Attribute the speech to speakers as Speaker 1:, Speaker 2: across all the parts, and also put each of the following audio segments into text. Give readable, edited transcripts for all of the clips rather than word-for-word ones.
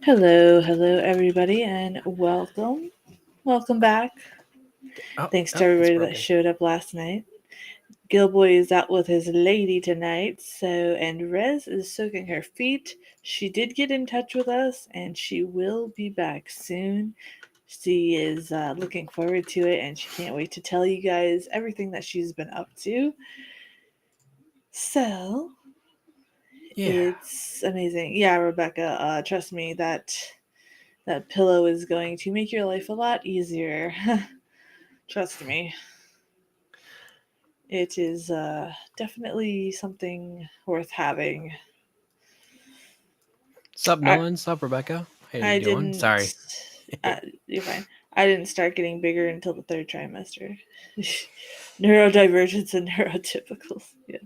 Speaker 1: Hello, everybody, and welcome back. Thanks to
Speaker 2: It's
Speaker 1: everybody that
Speaker 2: broken.
Speaker 1: showed up last night. Gilboy is out with his lady tonight, and Rez is soaking her feet. She did get in touch with us, and she will be back soon. She is looking forward to it, and she can't wait to tell you guys everything that she's been up to. So
Speaker 2: Yeah.
Speaker 1: it's amazing. Yeah, Rebecca, trust me that pillow is going to make your life a lot easier. Trust me. It is definitely something worth having.
Speaker 2: Sup,
Speaker 1: I
Speaker 2: Nolan? Sup, Rebecca? How you
Speaker 1: I
Speaker 2: doing?
Speaker 1: didn't.
Speaker 2: Sorry.
Speaker 1: You're fine. I didn't start getting bigger until the third trimester. Neurodivergence and neurotypicals. Yes.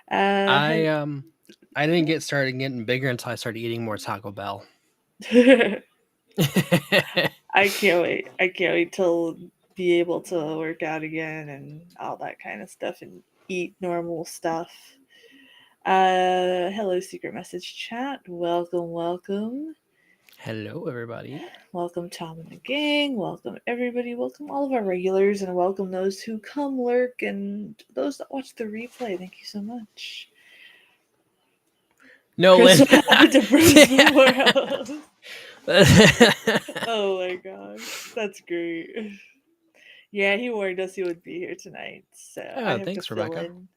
Speaker 2: I
Speaker 1: Hey.
Speaker 2: um I didn't get started getting bigger until I started eating more Taco Bell.
Speaker 1: I can't wait. I can't wait till be able to work out again and all that kind of stuff and eat normal stuff. Hello, secret message chat. Welcome.
Speaker 2: Hello, everybody.
Speaker 1: Welcome, Tom and the gang. Welcome, everybody. Welcome, all of our regulars, and welcome those who come lurk and those that watch the replay. Thank you so much. Chris
Speaker 2: Nolan.
Speaker 1: had to bruise the world. Oh my gosh, that's great. Yeah, he warned us he would be here tonight, so I
Speaker 2: Yeah,
Speaker 1: have to
Speaker 2: thanks,
Speaker 1: fill
Speaker 2: Rebecca.
Speaker 1: in.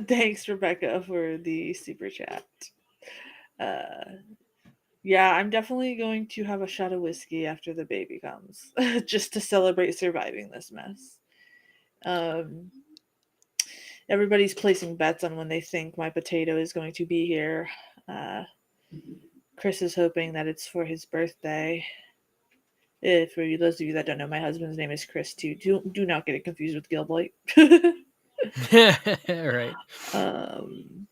Speaker 1: Thanks, Rebecca, for the super chat. Uh, Yeah, I'm definitely going to have a shot of whiskey after the baby comes, just to celebrate surviving this mess. Um, Everybody's placing bets on when they think my potato is going to be here. Uh, Chris is hoping that it's for his birthday. For those of you that don't know, my husband's name is Chris too. Do not get it confused with Gilboy.
Speaker 2: Right.
Speaker 1: um,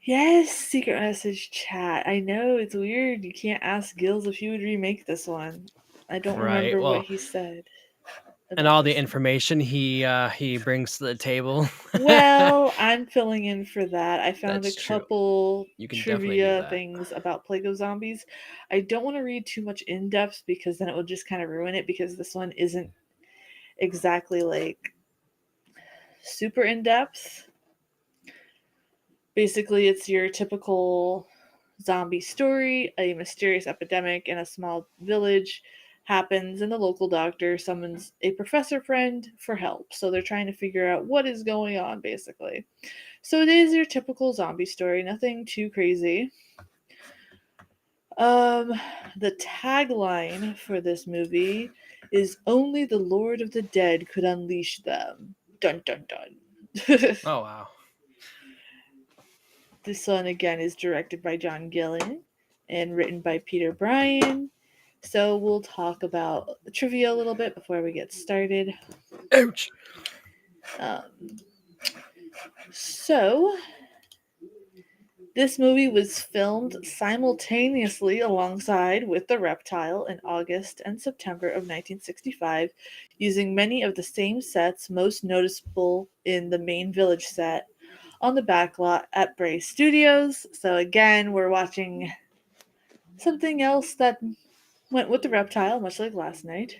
Speaker 1: yes, secret message chat. I know it's weird. You can't ask Gills if he would remake this one. I don't
Speaker 2: Right.
Speaker 1: remember what
Speaker 2: Well,
Speaker 1: he said
Speaker 2: and
Speaker 1: about
Speaker 2: all the
Speaker 1: this one.
Speaker 2: information he brings to the table.
Speaker 1: Well, I'm filling in for that. I found a
Speaker 2: That's true.
Speaker 1: couple
Speaker 2: You can definitely do
Speaker 1: trivia
Speaker 2: that.
Speaker 1: things about Plague of Zombies. I don't want to read too much in depth because then it would just kind of ruin it because this one isn't exactly like super in depth. Basically, it's your typical zombie story. A mysterious epidemic in a small village happens, and the local doctor summons a professor friend for help. So they're trying to figure out what is going on, basically. So it is your typical zombie story, nothing too crazy. Um, the tagline for this movie is "Only the Lord of the Dead could unleash them." Dun dun dun.
Speaker 2: Oh wow.
Speaker 1: This one again is directed by John Gillen and written by Peter Bryan. So we'll talk about trivia a little bit before we get started.
Speaker 2: Ouch.
Speaker 1: Um, so this movie was filmed simultaneously alongside with The Reptile in August and September of 1965, using many of the same sets most noticeable in the main village set on the backlot at Bray Studios. So again, we're watching something else that went with The Reptile, much like last night.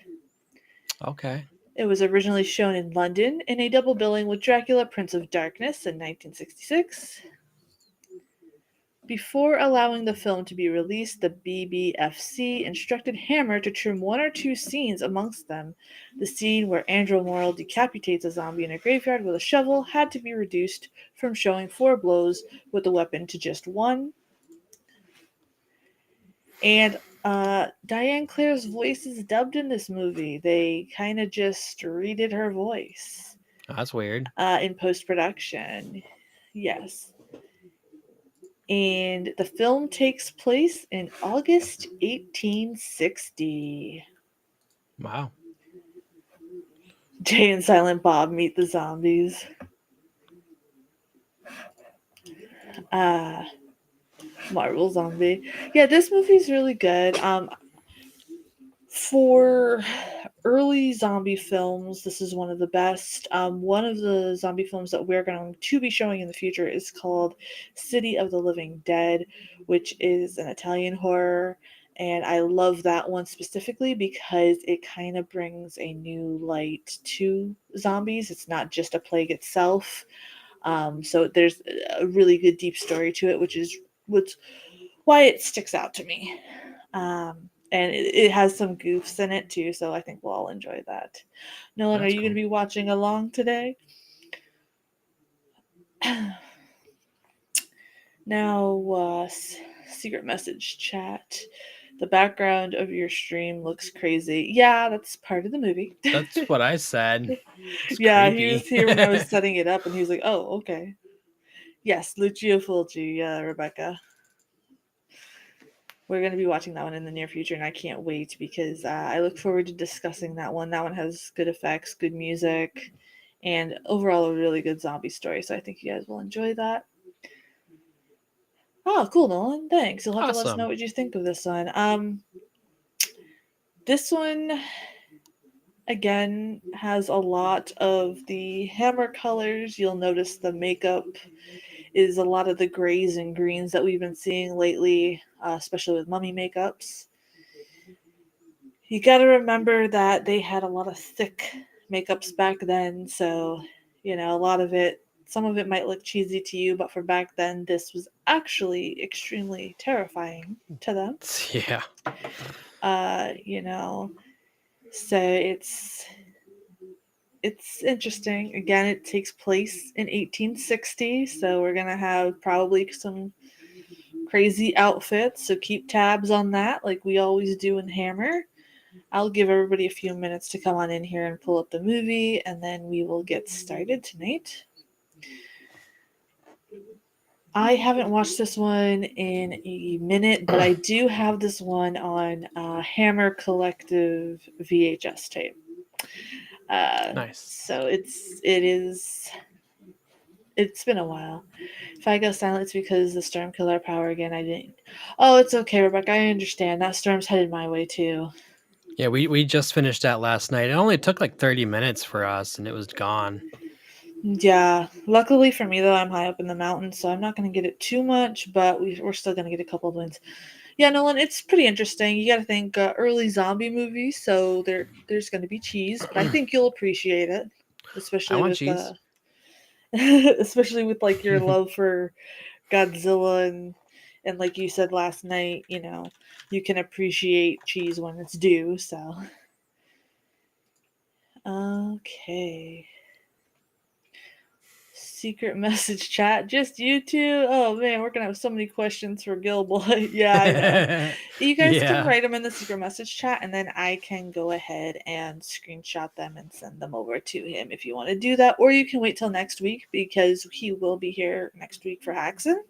Speaker 2: Okay.
Speaker 1: It was originally shown in London in a double billing with Dracula Prince of Darkness in 1966. Before allowing the film to be released, the BBFC instructed Hammer to trim one or two scenes amongst them. The scene where Andrew Morrill decapitates a zombie in a graveyard with a shovel had to be reduced from showing 4 blows with the weapon to just 1. And Diane Clare's voice is dubbed in this movie. They kind of just redid her voice
Speaker 2: That's weird.
Speaker 1: in post production. Yes. And the film takes place in August 1860.
Speaker 2: Wow.
Speaker 1: Jay and Silent Bob meet the zombies. Uh, Marvel Zombie. Yeah, this movie's really good. For early zombie films. This is one of the best. One of the zombie films that we're going to be showing in the future is called City of the Living Dead, which is an Italian horror. And I love that one specifically because it kind of brings a new light to zombies. It's not just a plague itself. So there's a really good deep story to it, which is why it sticks out to me. And it has some goofs in it too, so I think we'll all enjoy that. Nolan, are
Speaker 2: That's
Speaker 1: you going to
Speaker 2: cool.
Speaker 1: be watching along today? Now, secret message chat. The background of your stream looks crazy. Yeah, that's part of the movie.
Speaker 2: That's what I said. It's
Speaker 1: Yeah, he was
Speaker 2: creepy.
Speaker 1: here when I was setting it up, and he was like, "Oh, okay." Yes, Lucio Fulci, Rebecca. We're going to be watching that one in the near future, and I can't wait because I look forward to discussing that one. That one has good effects, good music, and overall a really good zombie story. So I think you guys will enjoy that. Oh, cool, Nolan. Thanks. You'll have to let us know
Speaker 2: Awesome.
Speaker 1: what you think of this one. This one again has a lot of the hammer colors. You'll notice the makeup is a lot of the grays and greens that we've been seeing lately, especially with mummy makeups. You got to remember that they had a lot of thick makeups back then, so a lot of it, some of it might look cheesy to you, but for back then, this was actually extremely terrifying to them.
Speaker 2: Yeah.
Speaker 1: You know, so it's interesting. Again, it takes place in 1860, so we're gonna have probably some crazy outfits. So keep tabs on that, like we always do in Hammer. I'll give everybody a few minutes to come on in here and pull up the movie, and then we will get started tonight. I haven't watched this one in a minute, but I do have this one on Hammer Collective VHS tape.
Speaker 2: Nice.
Speaker 1: So it's been a while. If I go silent, it's because the storm killed our power again. I didn't. Oh, it's okay, Rebecca. I understand. That storm's headed my way too.
Speaker 2: Yeah, we just finished that last night. It only took like 30 minutes for us and it was gone.
Speaker 1: Yeah, luckily for me though, I'm high up in the mountains, so I'm not going to get it too much, but we're still going to get a couple of wins. Yeah, Nolan, it's pretty interesting. You got to think early zombie movies, so there's going to be cheese, but I think you'll appreciate it,
Speaker 2: I
Speaker 1: especially
Speaker 2: want
Speaker 1: with
Speaker 2: cheese.
Speaker 1: especially with like your love for Godzilla and like you said last night, you can appreciate cheese when it's due. So, okay. Secret message chat, just you two. Oh man, we're gonna have so many questions for Gilboy. Yeah, I know. You guys can
Speaker 2: Yeah.
Speaker 1: write them in the secret message chat, and then I can go ahead and screenshot them and send them over to him if you want to do that, or you can wait till next week because he will be here next week for Haxon.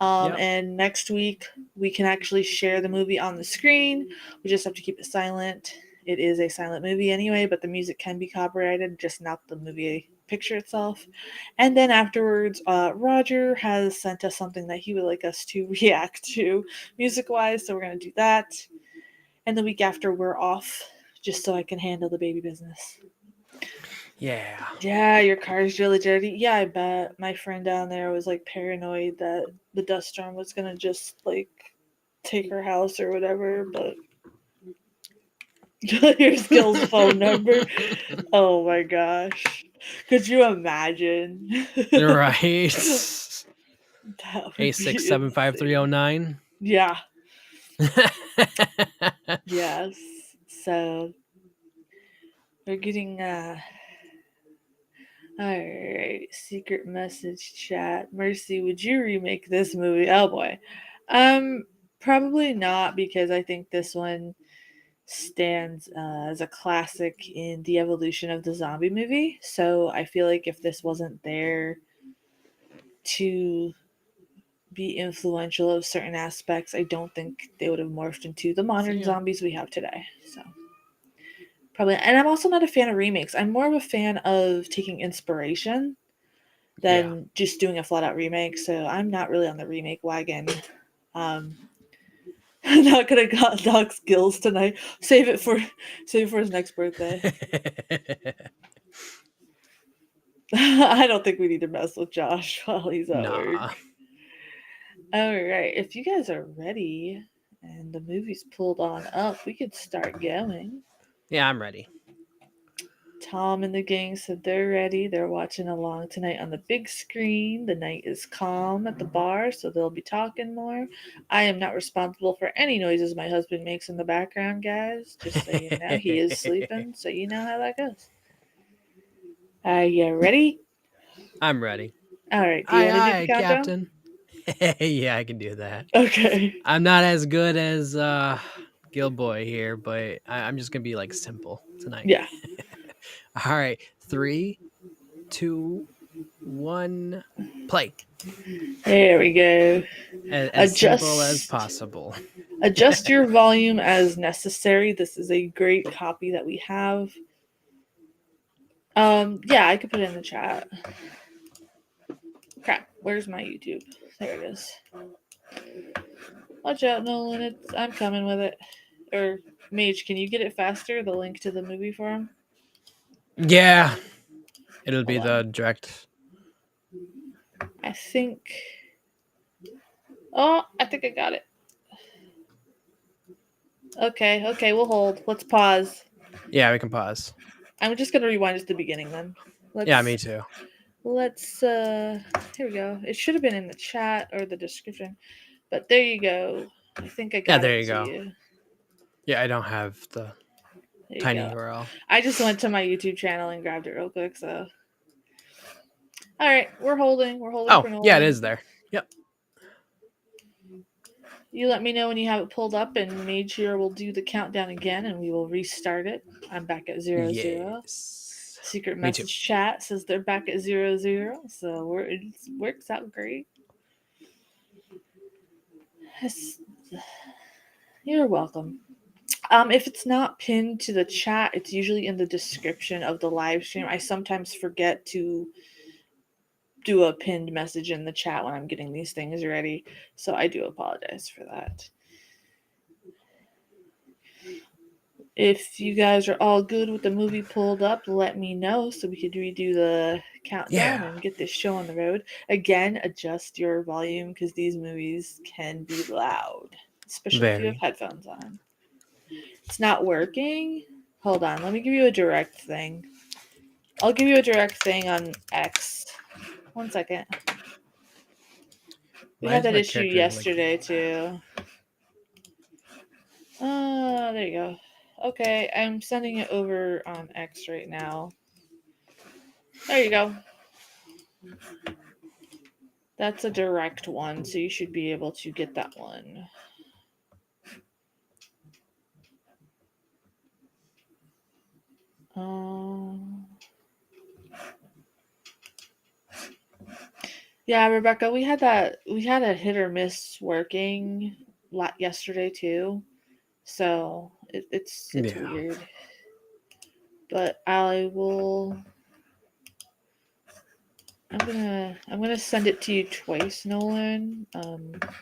Speaker 2: Yep.
Speaker 1: And next week we can actually share the movie on the screen. We just have to keep it silent. It is a silent movie anyway, but the music can be copyrighted, just not the movie picture itself. And then afterwards, Roger has sent us something that he would like us to react to music wise, so we're going to do that. And the week after, we're off just so I can handle the baby business.
Speaker 2: Yeah.
Speaker 1: Yeah, your car's really dirty. Yeah, I bet. My friend down there was like paranoid that the dust storm was gonna just like take her house or whatever, but here's Gil's phone number. Oh my gosh. Could you imagine?
Speaker 2: Right.
Speaker 1: That would be insane.
Speaker 2: 8675309.
Speaker 1: Yeah, yes. So we're getting alright. Secret message chat. Mercy, would you remake this movie? Oh boy. Um Probably not because I think this one stands as a classic in the evolution of the zombie movie. So I feel like if this wasn't there to be influential of certain aspects, I don't think they would have morphed into the
Speaker 2: See
Speaker 1: modern
Speaker 2: ya.
Speaker 1: zombies we have today. So probably, and I'm also not a fan of remakes. I'm more of a fan of taking inspiration
Speaker 2: Yeah.
Speaker 1: than just doing a flat out remake. So I'm not really on the remake wagon. Um, I'm not gonna cut Doc's gills tonight. Save it for his next birthday. I don't think we need to mess with Josh while he's at work.
Speaker 2: Nah.
Speaker 1: All right, if you guys are ready and the movie's pulled on up, we could start going.
Speaker 2: Yeah, I'm ready.
Speaker 1: Tom and the gang said they're ready. They're watching along tonight on the big screen. The night is calm at the bar, so they'll be talking more. I am not responsible for any noises my husband makes in the background, guys. Just so you know, he is sleeping, so you know how that goes. Are you ready?
Speaker 2: I'm ready.
Speaker 1: All right, do you
Speaker 2: Aye,
Speaker 1: want to do the
Speaker 2: aye,
Speaker 1: countdown?
Speaker 2: Captain. Yeah, I can do that.
Speaker 1: Okay.
Speaker 2: I'm not as good as Gilboy here, but I'm just gonna be like simple tonight.
Speaker 1: Yeah.
Speaker 2: All right, 3, 2, 1, play.
Speaker 1: There we go.
Speaker 2: As simple as
Speaker 1: Adjust
Speaker 2: possible.
Speaker 1: adjust your volume as necessary. This is a great copy that we have. Yeah, I could put it in the chat. Crap, where's my YouTube? There it is. Watch out, Nolan. I'm coming with it. Or Mage, can you get it faster? The link to the movie for him.
Speaker 2: Yeah, it'll be
Speaker 1: Hold
Speaker 2: the
Speaker 1: on.
Speaker 2: direct.
Speaker 1: I think. Oh, I think I got it. Okay, we'll hold. Let's pause.
Speaker 2: Yeah, we can pause.
Speaker 1: I'm just gonna rewind it to the beginning then.
Speaker 2: Yeah, me too.
Speaker 1: Here we go. It should have been in the chat or the description. But there you go. I think I
Speaker 2: Yeah,
Speaker 1: got
Speaker 2: there
Speaker 1: it
Speaker 2: you
Speaker 1: to
Speaker 2: go.
Speaker 1: you.
Speaker 2: Yeah, I don't have the
Speaker 1: There you
Speaker 2: tiny
Speaker 1: go.
Speaker 2: URL.
Speaker 1: I just went to my YouTube channel and grabbed it real quick, so. Alright, we're holding. We're holding
Speaker 2: Oh,
Speaker 1: for
Speaker 2: yeah, it
Speaker 1: Nolan.
Speaker 2: is there. Yep.
Speaker 1: You let me know when you have it pulled up, and Mage here will do the countdown again, and we will restart it. I'm back at 0, 0.
Speaker 2: Yes.
Speaker 1: Secret
Speaker 2: Me too.
Speaker 1: message chat says they're back at 0, 0. So it works out great. You're welcome. If it's not pinned to the chat, it's usually in the description of the live stream. I sometimes forget to do a pinned message in the chat when I'm getting these things ready, so I do apologize for that. If you guys are all good with the movie pulled up, let me know so we could redo the countdown and get this show on the road. Again, adjust your volume because these movies can be loud, especially if you have headphones on. It's not working. Hold on, let me give you a direct thing. I'll give you a direct thing on X. 1 second. We had that issue yesterday too. There you go. Okay, I'm sending it over on X right now. There you go. That's a direct one, so you should be able to get that one. Yeah, Rebecca, we had a hit or miss working yesterday too, so it's weird. But I'm gonna send it to you twice, Nolan,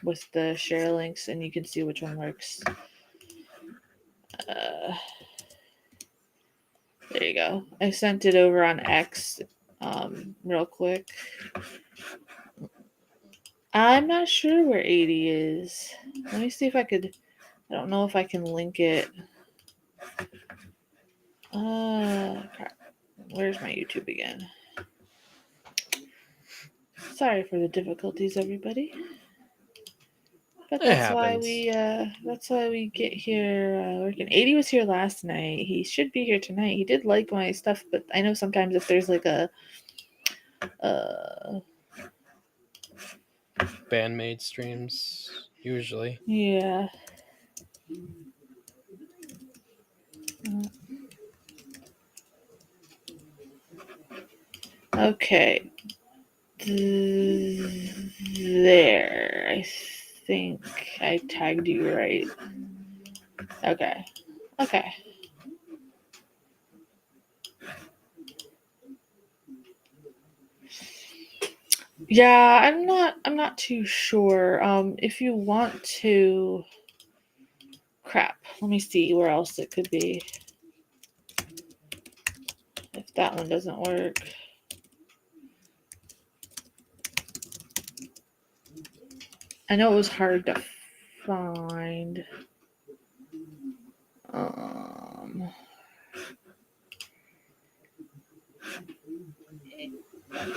Speaker 1: with the share links, and you can see which one works. There you go. I sent it over on X, real quick. I'm not sure where 80 is. Let me see if I could. I don't know if I can link it. Crap. Where's my YouTube again? Sorry for the difficulties, everybody. But that's why we get here working. 80 was here last night. He should be here tonight. He did like my stuff, but I know sometimes if there's like a
Speaker 2: Bandmate streams usually.
Speaker 1: Yeah. Okay. There. I think I tagged you right. Okay. Okay. Yeah, I'm not too sure. If you want to Crap. Let me see where else it could be. If that one doesn't work. I know it was hard to find.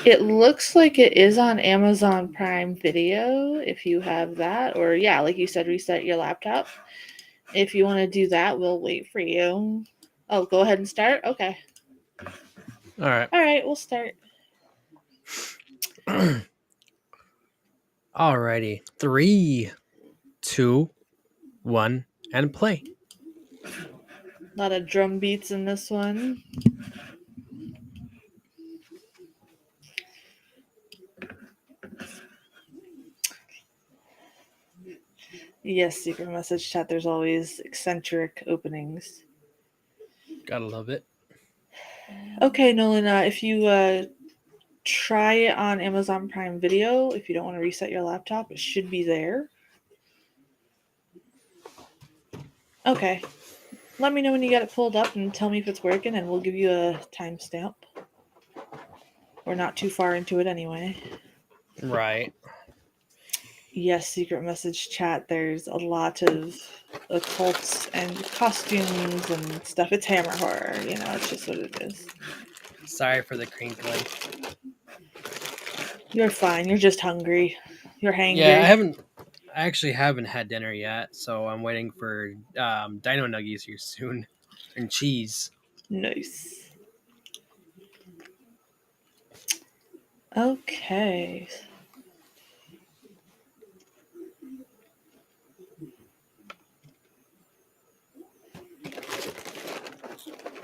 Speaker 1: It looks like it is on Amazon Prime Video if you have that. Or, yeah, like you said, reset your laptop. If you want to do that, we'll wait for you. Oh, go ahead and start? Okay.
Speaker 2: All right.
Speaker 1: All right, we'll start.
Speaker 2: Alrighty. 3, 2, 1, and play.
Speaker 1: A lot of drum beats in this one. Yes, secret message chat. There's always eccentric openings.
Speaker 2: Gotta love it.
Speaker 1: Okay, Nolan, if you try it on Amazon Prime Video, if you don't want to reset your laptop, it should be there. Okay. Let me know when you get it pulled up and tell me if it's working, and we'll give you a timestamp. We're not too far into it anyway.
Speaker 2: Right.
Speaker 1: Yes, secret message chat. There's a lot of occults and costumes and stuff. It's hammer horror, it's just what it is.
Speaker 2: Sorry for the crinkling.
Speaker 1: You're fine. You're just hungry. You're hangry.
Speaker 2: Yeah, I actually haven't had dinner yet, so I'm waiting for dino nuggies here soon. And cheese.
Speaker 1: Nice. Okay.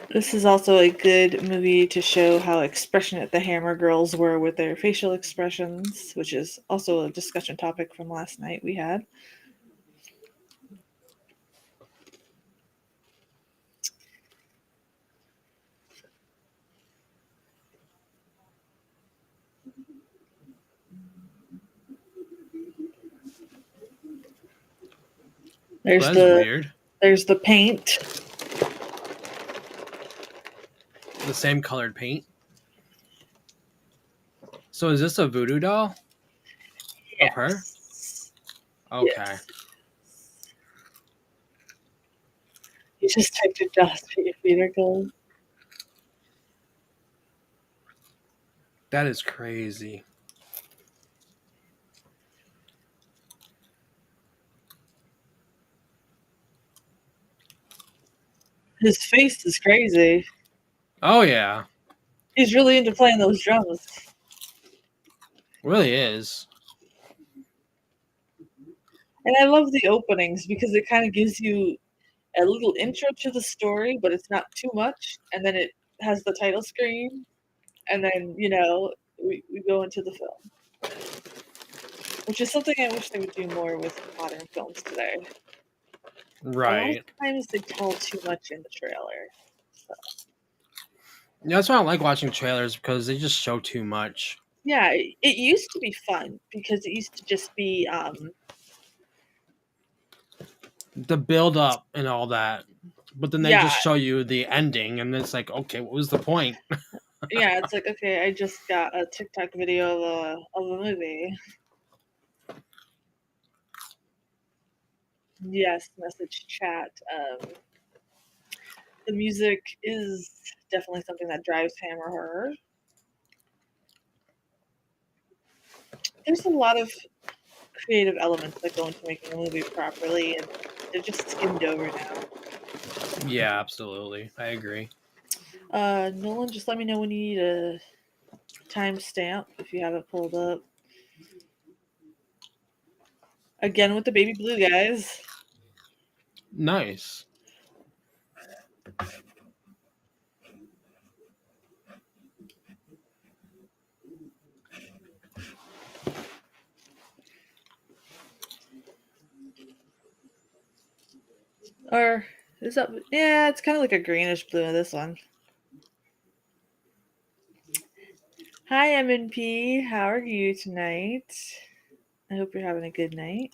Speaker 1: This is also a good movie to show how expressionate the Hammer girls were with their facial expressions, which is also a discussion topic from last night we had. There's
Speaker 2: weird.
Speaker 1: There's the paint.
Speaker 2: The same colored paint. So is this a voodoo doll?
Speaker 1: Yes.
Speaker 2: Of her? Okay.
Speaker 1: Yes. You just typed it dust for your feet are cold.
Speaker 2: That is crazy.
Speaker 1: His face is crazy.
Speaker 2: Oh yeah.
Speaker 1: He's really into playing those drums.
Speaker 2: Really is.
Speaker 1: And I love the openings because it kind of gives you a little intro to the story, but it's not too much. And then it has the title screen. And then, we go into the film. Which is something I wish they would do more with modern films today.
Speaker 2: Right.
Speaker 1: A lot of times they tell too much in the trailer. So.
Speaker 2: Yeah, that's why I don't like watching trailers, because they just show too much.
Speaker 1: Yeah, it used to be fun because it used to just be
Speaker 2: the build up and all that. But then they
Speaker 1: Yeah.
Speaker 2: just show you the ending, and it's like, okay, what was the point?
Speaker 1: Yeah, it's like, okay, I just got a TikTok video of a movie. Yes, message chat. The music is definitely something that drives hammer horror. There's a lot of creative elements that go into making a movie properly, and they're just skimmed over now.
Speaker 2: Yeah, absolutely. I agree.
Speaker 1: Nolan, just let me know when you need a timestamp if you have it pulled up. Again with the baby blue guys.
Speaker 2: Nice.
Speaker 1: Or is that? Yeah, it's kind of like a greenish blue in this one. Hi, MNP. How are you tonight? I hope you're having a good night.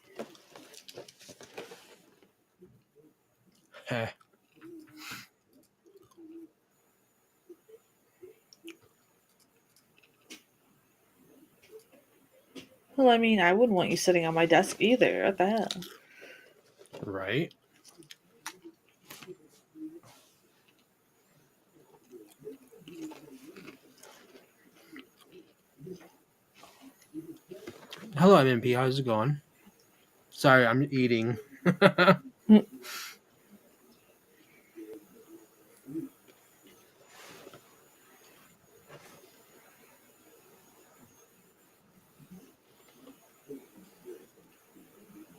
Speaker 1: Well, I mean, I wouldn't want you sitting on my desk either. What the hell?
Speaker 2: Right? Hello, MMP. How's it going? Sorry, I'm eating.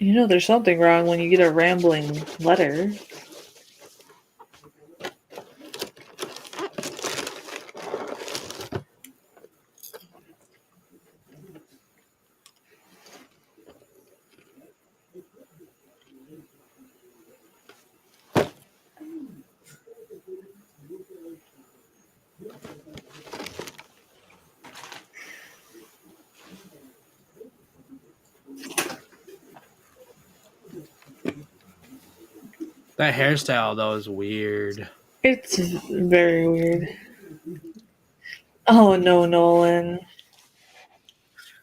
Speaker 1: You know, there's something wrong when you get a rambling letter.
Speaker 2: That hairstyle, though, is weird.
Speaker 1: It's very weird. Oh no, Nolan.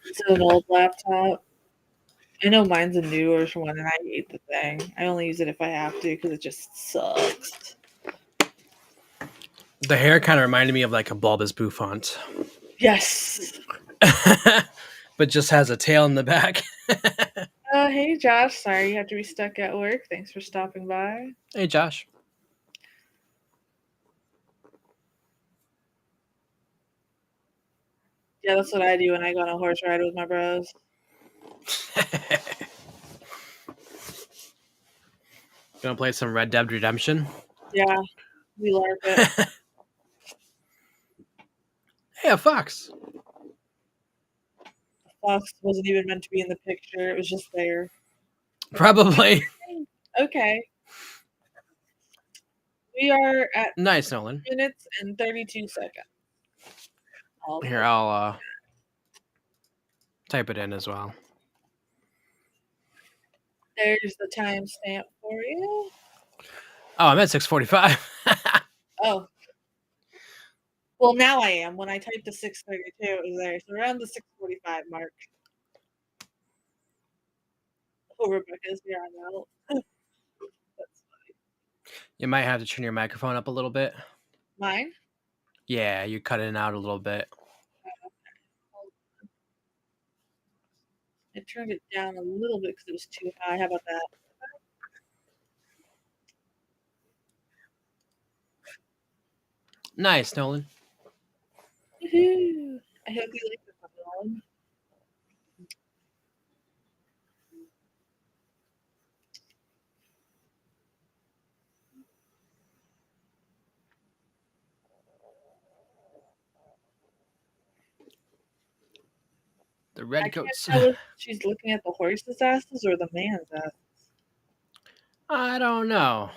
Speaker 1: It's an old laptop. I know mine's a newer one, and I hate the thing. I only use it if I have to because it just sucks.
Speaker 2: The hair kind of reminded me of like a Bulbous Bouffant.
Speaker 1: Yes.
Speaker 2: But just has a tail in the back.
Speaker 1: Hey Josh. Sorry you have to be stuck at work. Thanks for stopping by.
Speaker 2: Hey, Josh.
Speaker 1: Yeah, that's what I do when I go on a horse ride with my bros.
Speaker 2: Gonna play some Red Dead Redemption?
Speaker 1: Yeah, we LARP it.
Speaker 2: Hey, a fox.
Speaker 1: Fox wasn't even meant to be in the picture. It was just there.
Speaker 2: Probably.
Speaker 1: Okay. We are at
Speaker 2: Nice, Nolan.
Speaker 1: minutes and 32 seconds.
Speaker 2: Here, I'll type it in as well.
Speaker 1: There's the timestamp for you.
Speaker 2: Oh, I'm at 6:45.
Speaker 1: Oh. Well, now I am. When I typed the 6:32, it was there. So around the 6:45 mark. Oh, Rebecca's here now. That's funny.
Speaker 2: You might have to turn your microphone up a little bit.
Speaker 1: Mine?
Speaker 2: Yeah, you're cutting out a little bit.
Speaker 1: I turned it down a little bit because it was too high. How about that?
Speaker 2: Nice, Nolan.
Speaker 1: Woohoo! I hope you like this one.
Speaker 2: The
Speaker 1: I
Speaker 2: red
Speaker 1: can't
Speaker 2: coats.
Speaker 1: tell if she's looking at the horse's asses or the man's asses.
Speaker 2: I don't know.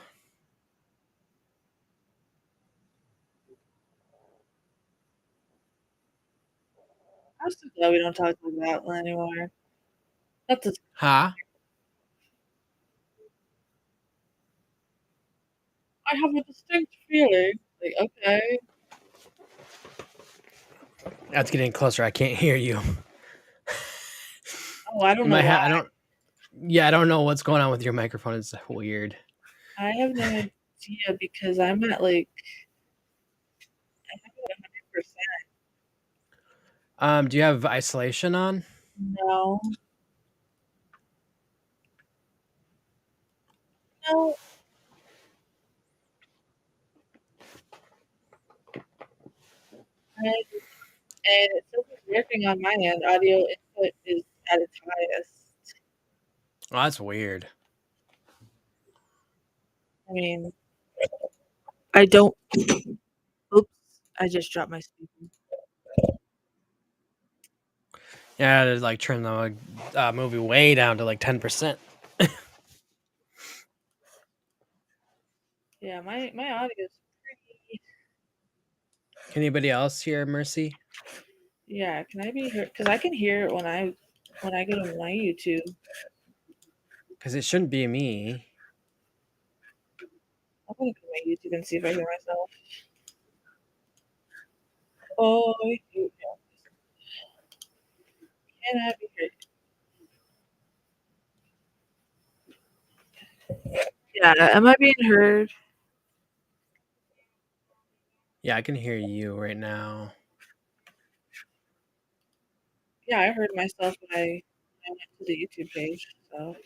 Speaker 1: I'm so glad we don't talk like that anymore. That's a,
Speaker 2: Huh?
Speaker 1: I have a distinct feeling. Like, okay.
Speaker 2: That's getting closer. I can't hear you.
Speaker 1: Oh, I don't
Speaker 2: You
Speaker 1: know
Speaker 2: might
Speaker 1: why.
Speaker 2: I don't. Yeah, I don't know what's going on with your microphone. It's weird.
Speaker 1: I have no idea because I'm at like I have it 100%.
Speaker 2: Do you have isolation on?
Speaker 1: No, no, and it says it's working on my end. Audio input is at its highest.
Speaker 2: Oh, that's weird.
Speaker 1: I mean, I don't. Oops, I just dropped my speaker.
Speaker 2: Yeah, to like turn the movie way down to like 10%.
Speaker 1: Yeah, my audio is pretty.
Speaker 2: Anybody else hear Mercy?
Speaker 1: Yeah, can I be here? Because I can hear it when I go to my YouTube.
Speaker 2: Because it shouldn't be me.
Speaker 1: I'm gonna go to my YouTube and see if I hear myself. Oh, I hate you. Can I be heard? Yeah, am I being heard?
Speaker 2: Yeah, I can hear you right now.
Speaker 1: Yeah, I heard myself when I went to the YouTube page. So,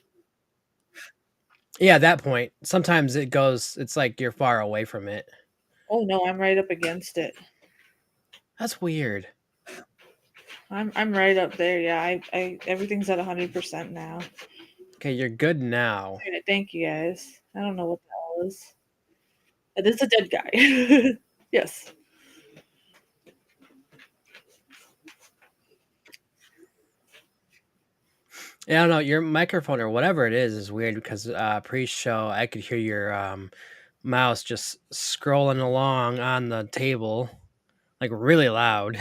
Speaker 2: Yeah, at that point, sometimes it goes. It's like you're far away from it.
Speaker 1: oh no, I'm right up against it.
Speaker 2: That's weird.
Speaker 1: I'm right up there. Yeah, I everything's at 100% now.
Speaker 2: Okay, you're good now.
Speaker 1: Alright, thank you guys. I don't know what that was. It is a dead guy. Yes.
Speaker 2: Yeah, I don't know. Your microphone or whatever it is weird because pre-show I could hear your mouse just scrolling along on the table like really loud.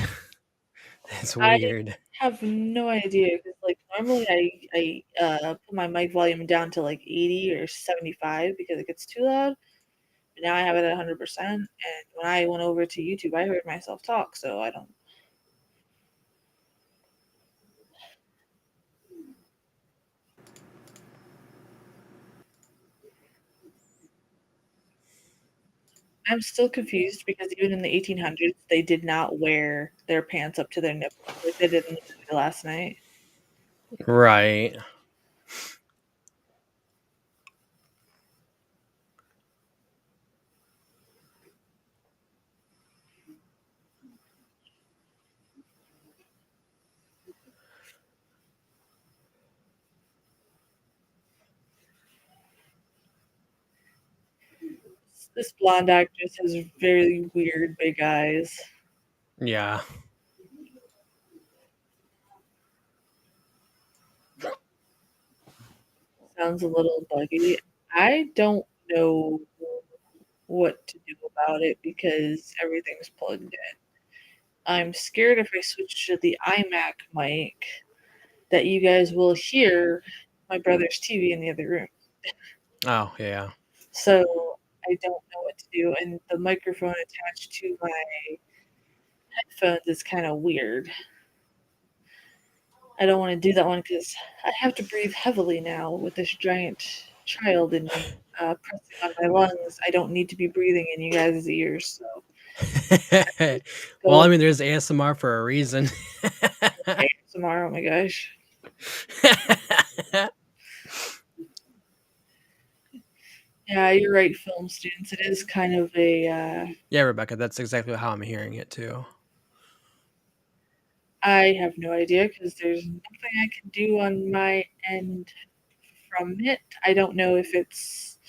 Speaker 2: It's
Speaker 1: I
Speaker 2: weird.
Speaker 1: have no idea because like normally I put my mic volume down to like 80 or 75 because it gets too loud. But now I have it at 100%. And when I went over to YouTube, I heard myself talk. So I don't. I'm still confused because even in the 1800s, they did not wear their pants up to their nipples like they did in the movie last night.
Speaker 2: Right.
Speaker 1: This blonde actress has very weird big eyes.
Speaker 2: Yeah.
Speaker 1: Sounds a little buggy. I don't know what to do about it because everything's plugged in. I'm scared if I switch to the iMac mic that you guys will hear my brother's TV in the other room.
Speaker 2: Oh, yeah.
Speaker 1: So I don't know what to do. And the microphone attached to my headphones is kind of weird. I don't want to do that one because I have to breathe heavily now with this giant child in me pressing on my lungs. I don't need to be breathing in you guys' ears. So
Speaker 2: Well, I
Speaker 1: go
Speaker 2: mean, there's ASMR for a reason.
Speaker 1: tomorrow. Oh my gosh. Yeah, you're right, film students. It is kind of a.
Speaker 2: Yeah, Rebecca, that's exactly how I'm hearing it too.
Speaker 1: I have no idea because there's nothing I can do on my end from it. I don't know if it's.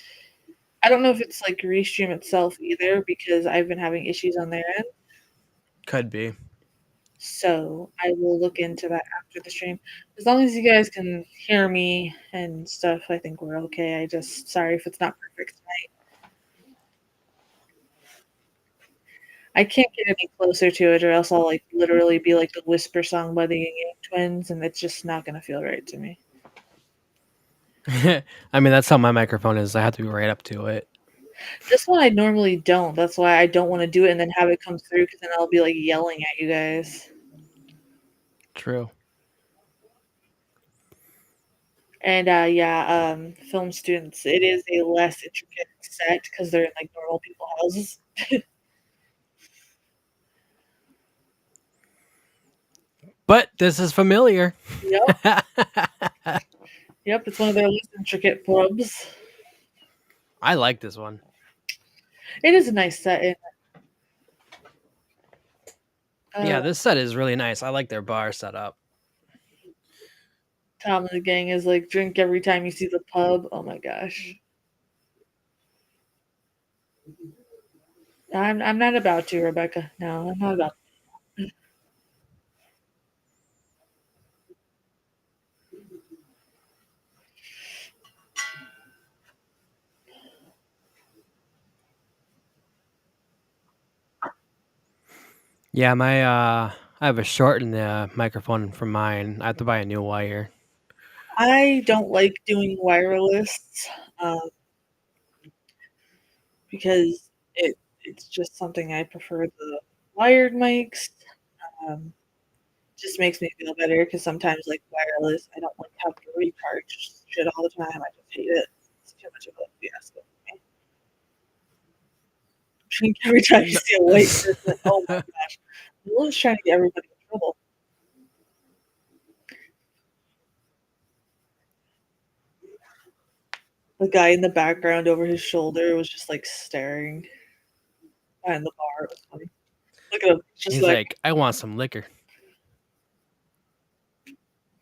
Speaker 1: I don't know if it's like Restream itself either because I've been having issues on their end.
Speaker 2: Could be.
Speaker 1: So I will look into that after the stream. As long as you guys can hear me and stuff, I think we're okay. I just sorry if it's not perfect tonight. I can't get any closer to it, or else I'll like literally be like the whisper song by the Yin Yang Twins, and it's just not gonna feel right to me.
Speaker 2: I mean, that's how my microphone is. I have to be right up to it.
Speaker 1: This one I normally don't. That's why I don't want to do it and then have it come through because then I'll be like yelling at you guys.
Speaker 2: True.
Speaker 1: And film students, it is a less intricate set because they're in like normal people houses.
Speaker 2: But this is familiar.
Speaker 1: Yep, yep, it's one of their less intricate pubs.
Speaker 2: I like this one.
Speaker 1: It is a nice set. And,
Speaker 2: Yeah, this set is really nice. I like their bar setup.
Speaker 1: Tom and the gang is like drink every time you see the pub. Oh my gosh. I'm not about to, Rebecca. No, I'm not about to.
Speaker 2: Yeah, my I have a short in the microphone from mine. I have to buy a new wire.
Speaker 1: I don't like doing wireless. Um, because it's just something I prefer the wired mics. Um, just makes me feel better because sometimes like wireless, I don't like have to recharge shit all the time. I just hate it. It's too much of a fiasco for me. Every time you
Speaker 2: No.
Speaker 1: see a white person, oh my gosh, Nolan's trying to get everybody in trouble. The guy in the background over his shoulder was just like staring behind the bar. It was funny. Look at him, just
Speaker 2: He's
Speaker 1: like,
Speaker 2: like, I want some liquor,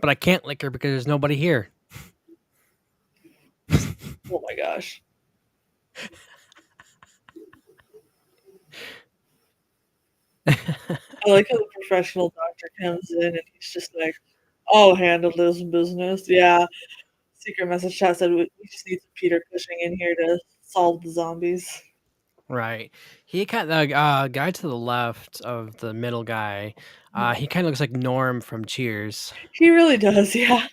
Speaker 2: but I can't liquor because there's nobody here.
Speaker 1: oh my gosh. I like how the professional doctor comes in and he's just like, "I'll handle this business." Yeah. Secret message chat said we just need some Peter Cushing in here to solve the zombies.
Speaker 2: Right. He kind of guy to the left of the middle guy. He kind of looks like Norm from Cheers,
Speaker 1: He really does, yeah.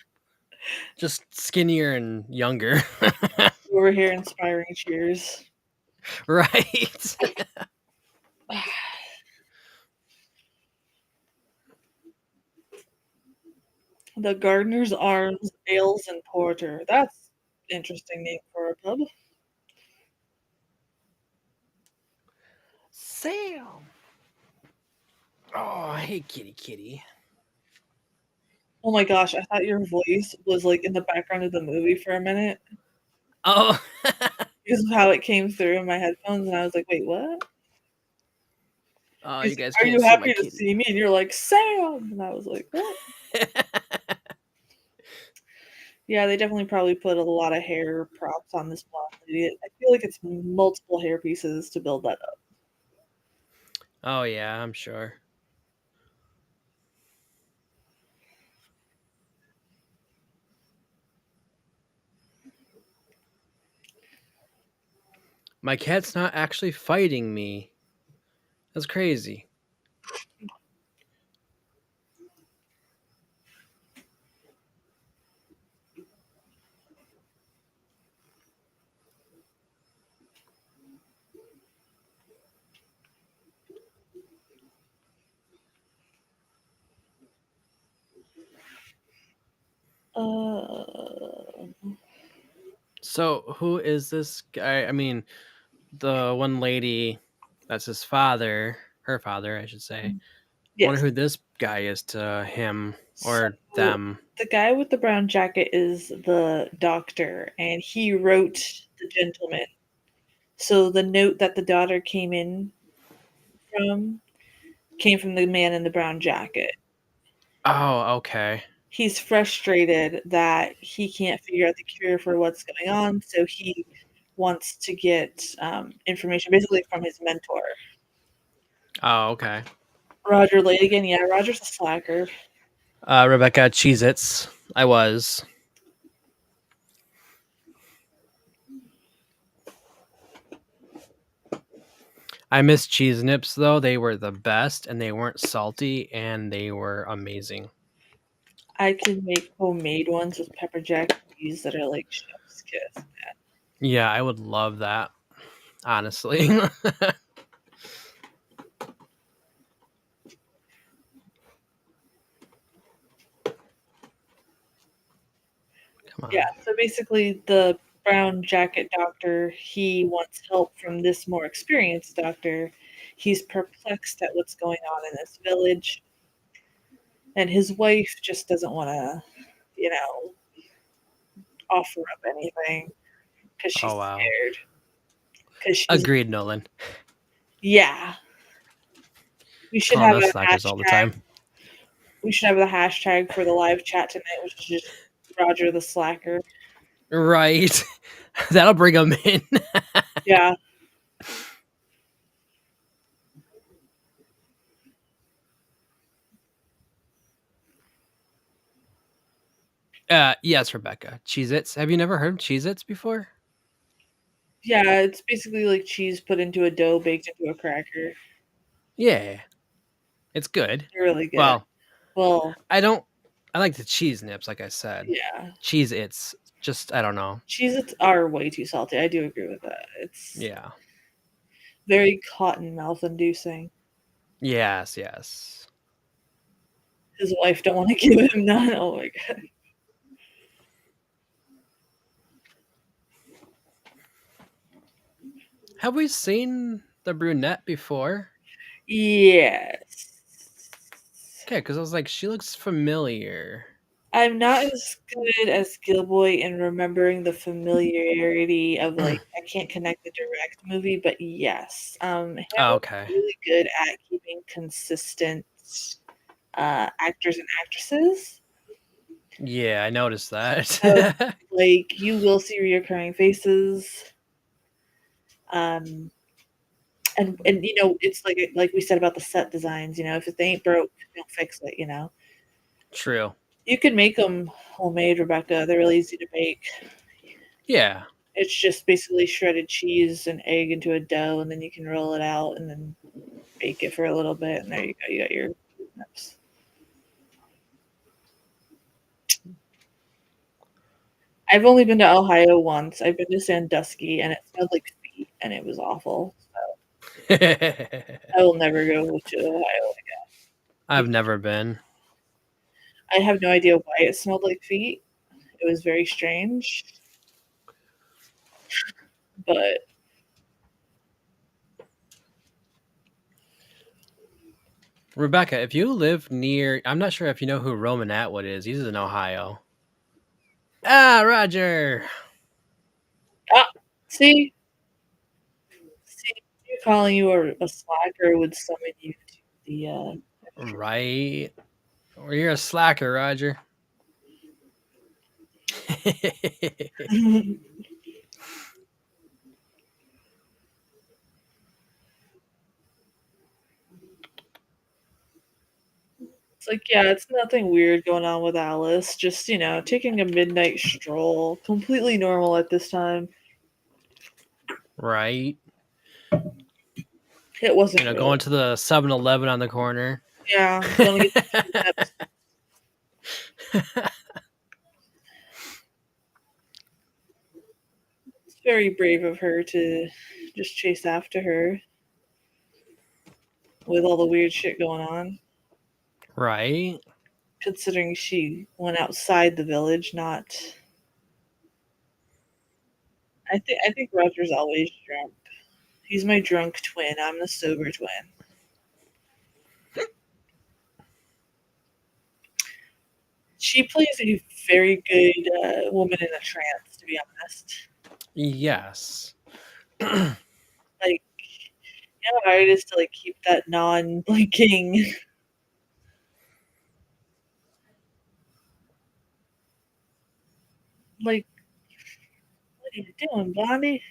Speaker 2: just skinnier and younger.
Speaker 1: Over here inspiring cheers.
Speaker 2: Right.
Speaker 1: The Gardener's Arms Ales and Porter. That's interesting name for a pub.
Speaker 2: Sam. Oh, hey, kitty, kitty.
Speaker 1: Oh my gosh, I thought your voice was like in the background of the movie for a minute
Speaker 2: Oh.
Speaker 1: because of how it came through in my headphones, and I was like, wait, what?
Speaker 2: Oh, you
Speaker 1: He's
Speaker 2: guys
Speaker 1: are
Speaker 2: can't
Speaker 1: you
Speaker 2: see my
Speaker 1: happy to
Speaker 2: kitty.
Speaker 1: see me? And you're like, Sam! And I was like, what? Yeah, they definitely probably put a lot of hair props on this blonde lady. I feel like it's multiple hair pieces to build that up.
Speaker 2: Oh yeah, I'm sure. My cat's not actually fighting me. That's crazy.
Speaker 1: Uh,
Speaker 2: So who is this guy? I mean, the one lady that's his father, her father, I should say. I wonder
Speaker 1: yes.
Speaker 2: who this guy is to him or
Speaker 1: So
Speaker 2: them.
Speaker 1: the guy with the brown jacket is the doctor, and he wrote the gentleman. So the note that the daughter from came from the man in the brown jacket.
Speaker 2: Oh, okay.
Speaker 1: He's frustrated that he can't figure out the cure for what's going on, so he wants to get information basically from his mentor.
Speaker 2: Oh, okay.
Speaker 1: Roger Ladigan, yeah, Roger's a slacker.
Speaker 2: Rebecca Cheez-Its. I was. I miss cheese nips though. They were the best and they weren't salty and they were amazing.
Speaker 1: I can make homemade ones with pepper jack cheese that are like chef's kiss.
Speaker 2: Yeah, I would love that, honestly. Come
Speaker 1: Yeah,
Speaker 2: on.
Speaker 1: so basically the brown jacket doctor, he wants help from this more experienced doctor. He's perplexed at what's going on in this village, and his wife just doesn't want to, you know, offer up anything because she's
Speaker 2: Oh wow.
Speaker 1: scared. Because she's,
Speaker 2: Agreed, Nolan.
Speaker 1: yeah, we should
Speaker 2: Calling
Speaker 1: have
Speaker 2: us
Speaker 1: a
Speaker 2: slackers all the
Speaker 1: hashtag.
Speaker 2: time.
Speaker 1: We should have the hashtag for the live chat tonight, which is just Roger the Slacker.
Speaker 2: Right. That'll bring them in.
Speaker 1: Yeah,
Speaker 2: Yes, Rebecca. Cheez Its. Have you never heard of Cheez Its before?
Speaker 1: yeah, it's basically like cheese put into a dough baked into a cracker.
Speaker 2: Yeah. It's good.
Speaker 1: They're really good.
Speaker 2: Well,
Speaker 1: Well,
Speaker 2: I don't I like the cheese nips, like I said.
Speaker 1: yeah,
Speaker 2: Cheez Its. Just I don't know.
Speaker 1: Cheez-Its are way too salty. I do agree with that. It's
Speaker 2: Yeah.
Speaker 1: Very cotton mouth inducing.
Speaker 2: Yes, yes.
Speaker 1: His wife don't want to give him none. Oh my god.
Speaker 2: Have we seen the brunette before?
Speaker 1: Yes.
Speaker 2: Okay, because I was like, she looks familiar.
Speaker 1: I'm not as good as Gilboy in remembering the familiarity of like I can't connect the direct movie, but yes,
Speaker 2: Oh,
Speaker 1: Hamill's
Speaker 2: okay.
Speaker 1: really good at keeping consistent actors and actresses.
Speaker 2: Yeah, I noticed
Speaker 1: So
Speaker 2: that.
Speaker 1: like you will see reoccurring faces, um, and you know it's like we said about the set designs. You know, if it ain't broke, don't fix it. You know,
Speaker 2: True.
Speaker 1: you can make them homemade, Rebecca. They're really easy to make.
Speaker 2: Yeah.
Speaker 1: It's just basically shredded cheese and egg into a dough, and then you can roll it out and then bake it for a little bit, and there you go. You got your nips. I've only been to Ohio once. I've been to Sandusky, and it smelled like feet, and it was awful. I will never go to Ohio
Speaker 2: I've
Speaker 1: again.
Speaker 2: never been.
Speaker 1: I have no idea why it smelled like feet. It was very strange, but
Speaker 2: Rebecca, if you live near, I'm not sure if you know who Roman Atwood is. He's in Ohio. Ah, Roger.
Speaker 1: ah, see, see, you calling you a slacker would summon you to the
Speaker 2: Right. Well, you're a slacker, Roger.
Speaker 1: It's like, yeah, it's nothing weird going on with Alice. Just, you know, taking a midnight stroll. Completely normal at this time.
Speaker 2: Right.
Speaker 1: It wasn't
Speaker 2: Going
Speaker 1: really.
Speaker 2: to the 7-Eleven on the corner.
Speaker 1: Yeah, gonna get some nips. It's very brave of her to just chase after her with all the weird shit going on.
Speaker 2: Right.
Speaker 1: Considering she went outside the village, not. I think Roger's always drunk. He's my drunk twin. I'm the sober twin. She plays a very good woman in a trance, to be honest.
Speaker 2: Yes.
Speaker 1: Like, you know how hard it is to like keep that non-blinking. Like, what are you doing, Blondie?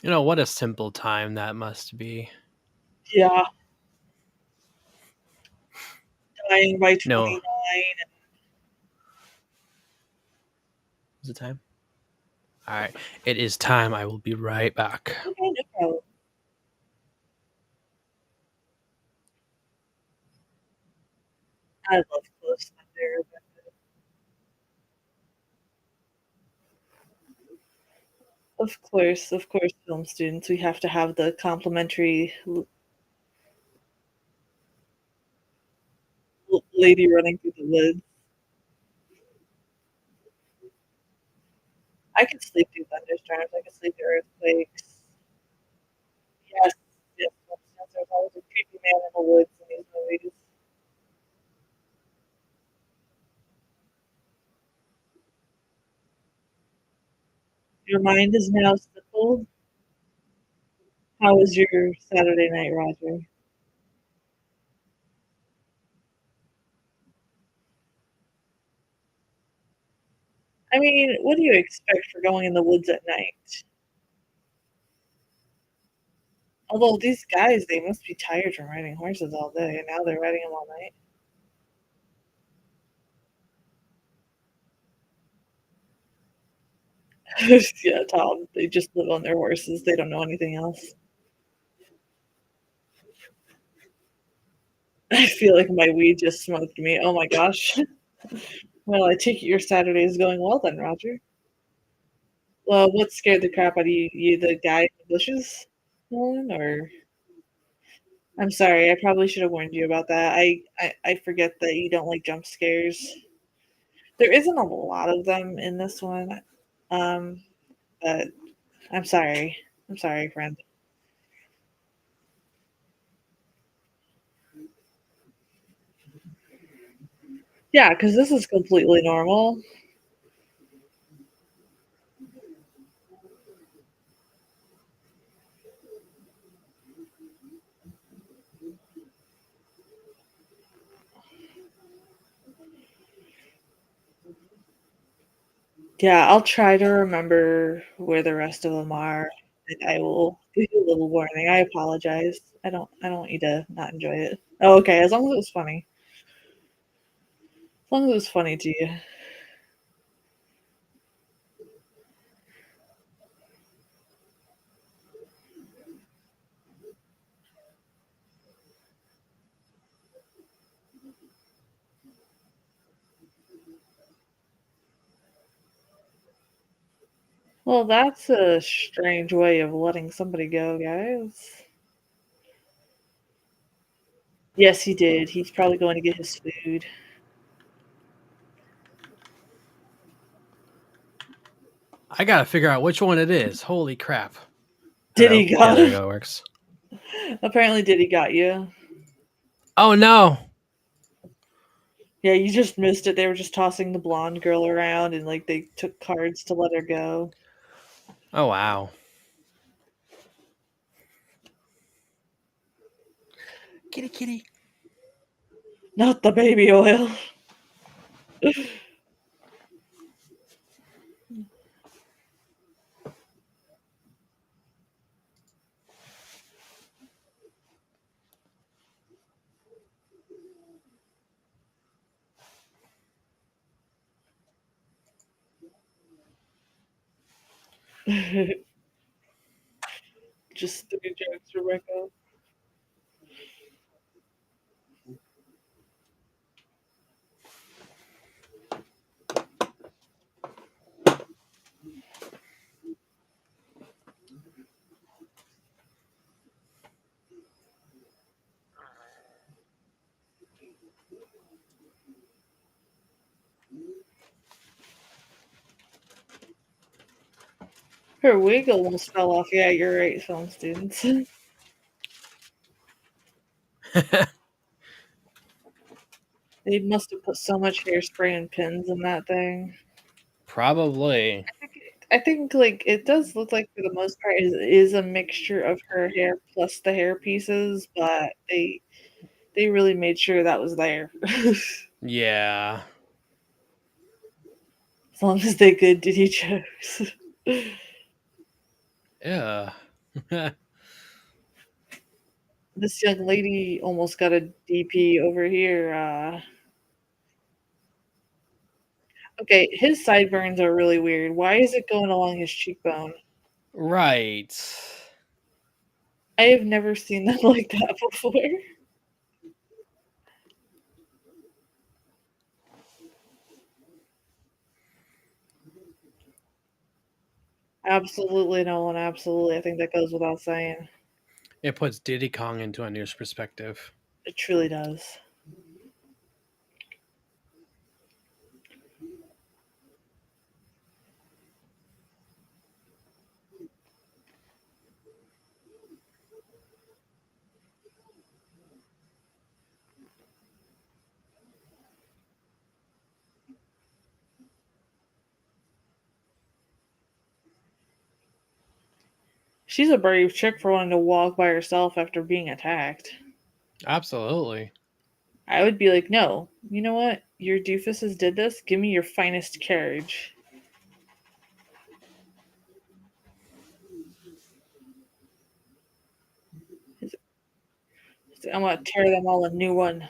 Speaker 2: What a simple time that must be.
Speaker 1: Yeah, dying by
Speaker 2: No.
Speaker 1: 29.
Speaker 2: Is it time? All right. It is time. I will be right back.
Speaker 1: Okay, no problem. I love Close Thunder. Of course, film students, we have to have the complimentary lady running through the woods. I can sleep through thunderstorms. I can sleep through earthquakes. Yes, yes. There's always a creepy man in the woods in these movies. Your mind is now simple. How was your Saturday night, Roger? I mean, what do you expect for going in the woods at night? Although these guys, they must be tired from riding horses all day, and now they're riding them all night. Yeah, Tom, they just live on their horses. They don't know anything else. I feel like my weed just smoked me. Oh my gosh. Well, I take it your Saturday is going well then, Roger. Well, what scared the crap out of you? You the guy in the bushes one, or I'm sorry, I probably should have warned you about that. I forget that you don't like jump scares. There isn't a lot of them in this one, um, but I'm sorry. I'm sorry, friend. Yeah, because this is completely normal. Yeah, I'll try to remember where the rest of them are, and I will give you a little warning. I apologize. I don't want you to not enjoy it. Oh, okay, as long as it was funny. As long as it was funny to you. Well, that's a strange way of letting somebody go, guys. Yes, he did. He's probably going to get his food.
Speaker 2: I gotta figure out which one it is. Holy crap. Oh
Speaker 1: Did
Speaker 2: no.
Speaker 1: he
Speaker 2: Yeah,
Speaker 1: got
Speaker 2: there you
Speaker 1: him?
Speaker 2: go. It works.
Speaker 1: Apparently, did he got you?
Speaker 2: Oh no.
Speaker 1: Yeah, you just missed it. They were just tossing the blonde girl around, and like they took cards to let her go.
Speaker 2: Oh wow. Kitty kitty.
Speaker 1: Not the baby oil. Just 3 jokes, Rebecca. Her wig almost fell off. Yeah, you're right, film students. They must have put so much hairspray and pins in that thing.
Speaker 2: Probably.
Speaker 1: I think like it does look like for the most part is a mixture of her hair plus the hair pieces, but they really made sure that was there.
Speaker 2: Yeah.
Speaker 1: As long as they good did each jokes.
Speaker 2: Yeah.
Speaker 1: This young lady almost got a DP over here. Okay, his sideburns are really weird. Why is it going along his cheekbone?
Speaker 2: Right.
Speaker 1: I have never seen them like that before. Absolutely, Nolan. Absolutely. I think that goes without saying.
Speaker 2: It puts Diddy Kong into a new perspective.
Speaker 1: It truly does. She's a brave chick for wanting to walk by herself after being attacked.
Speaker 2: Absolutely.
Speaker 1: I would be like, no, you know what? Your doofuses did this. Give me your finest carriage. I'm gonna tear them all a new one.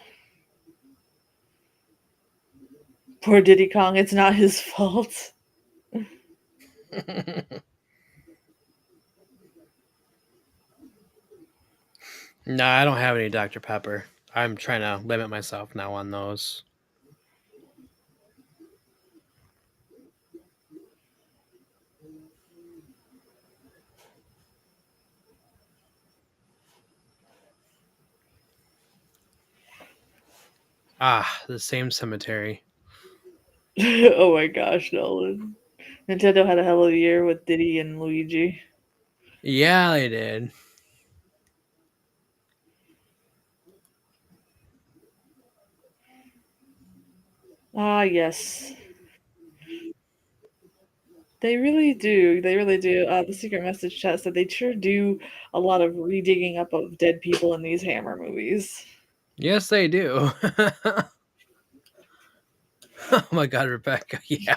Speaker 1: Poor Diddy Kong. It's not his fault.
Speaker 2: Nah, I don't have any Dr. Pepper. I'm trying to limit myself now on those. Ah, the same cemetery.
Speaker 1: Oh my gosh, Nolan. Nintendo had a hell of a year with Diddy and Luigi.
Speaker 2: Yeah, they did.
Speaker 1: Ah, yes. They really do. They really do. The secret message chat said they sure do a lot of redigging up of dead people in these Hammer movies.
Speaker 2: Yes, they do. Oh my god, Rebecca. Yeah.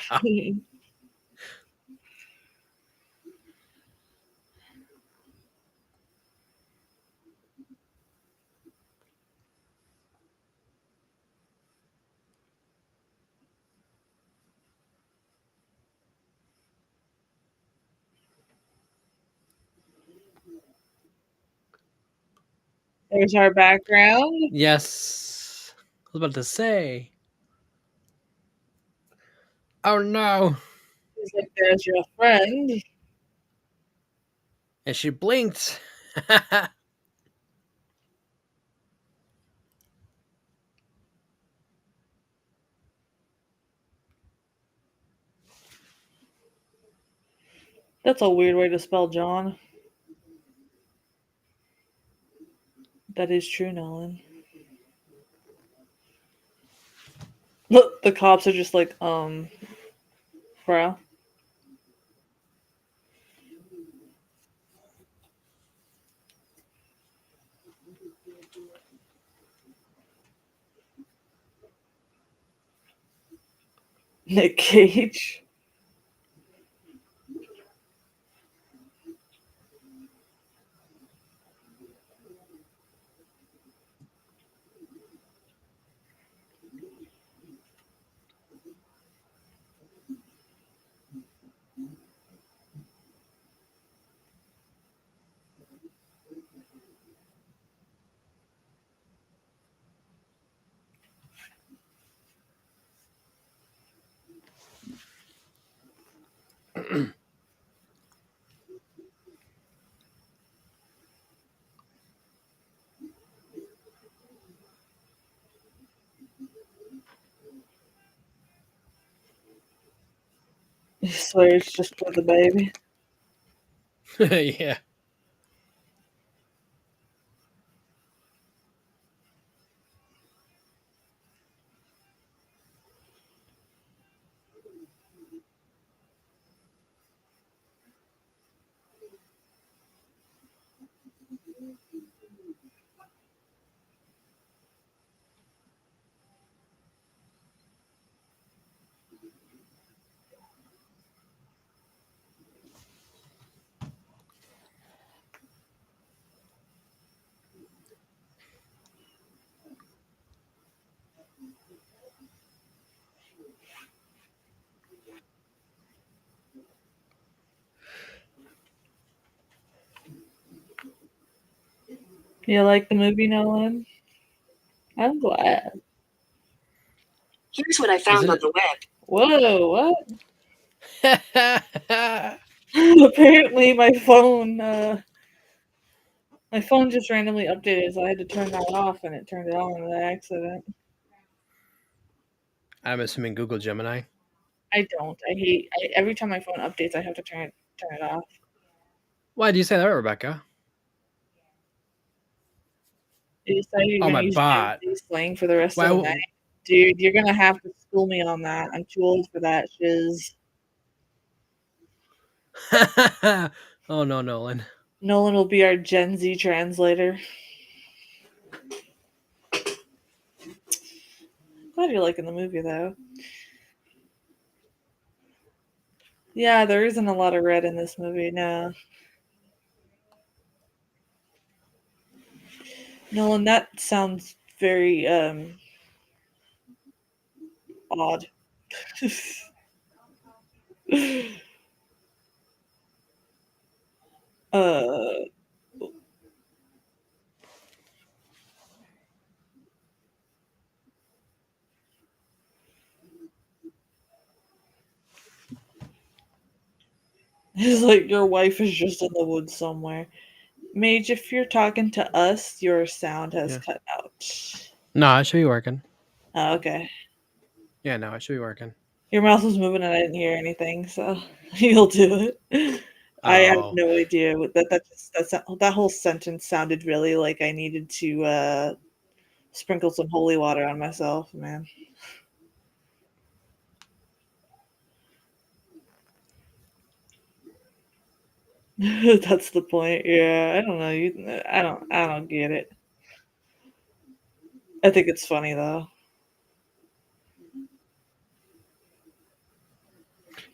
Speaker 1: There's our background.
Speaker 2: Yes. I was about to say. Oh no.
Speaker 1: He's like, there's your friend.
Speaker 2: And she blinked.
Speaker 1: That's a weird way to spell John. That is true, Nolan. Look, the cops are just like, bro. Nick Cage. He swears just for the baby.
Speaker 2: Yeah.
Speaker 1: You like the movie, Nolan? I'm glad.
Speaker 3: Here's what I found
Speaker 2: Isn't
Speaker 3: on
Speaker 2: it?
Speaker 3: the web.
Speaker 1: Whoa, what? Apparently my phone just randomly updated, so I had to turn that off and it turned it on by accident.
Speaker 2: I'm assuming Google Gemini.
Speaker 1: I don't. Every time my phone updates I have to turn it off.
Speaker 2: Why do you say that, Rebecca?
Speaker 1: You decided you're
Speaker 2: Oh,
Speaker 1: gonna
Speaker 2: my
Speaker 1: use Gen
Speaker 2: bot.
Speaker 1: Z slang for the rest
Speaker 2: Why?
Speaker 1: of the night. Dude, you're gonna have to school me on that. I'm too old for that shiz.
Speaker 2: Oh no, Nolan.
Speaker 1: Nolan will be our Gen Z translator. Glad you're liking the movie though. Yeah, there isn't a lot of red in this movie, no. Nolan, that sounds very odd. uh It's like your wife is just in the woods somewhere. Mage, if you're talking to us, your sound has
Speaker 2: Yeah.
Speaker 1: cut out.
Speaker 2: No, it should be working.
Speaker 1: Oh, okay.
Speaker 2: Yeah, no, it should be working.
Speaker 1: Your mouth was moving and I didn't hear anything, so you'll do it. I have
Speaker 2: Oh,
Speaker 1: no idea what that whole sentence sounded really like I needed to sprinkle some holy water on myself, man. That's the point. Yeah, I don't know. I don't get it. I think it's funny though.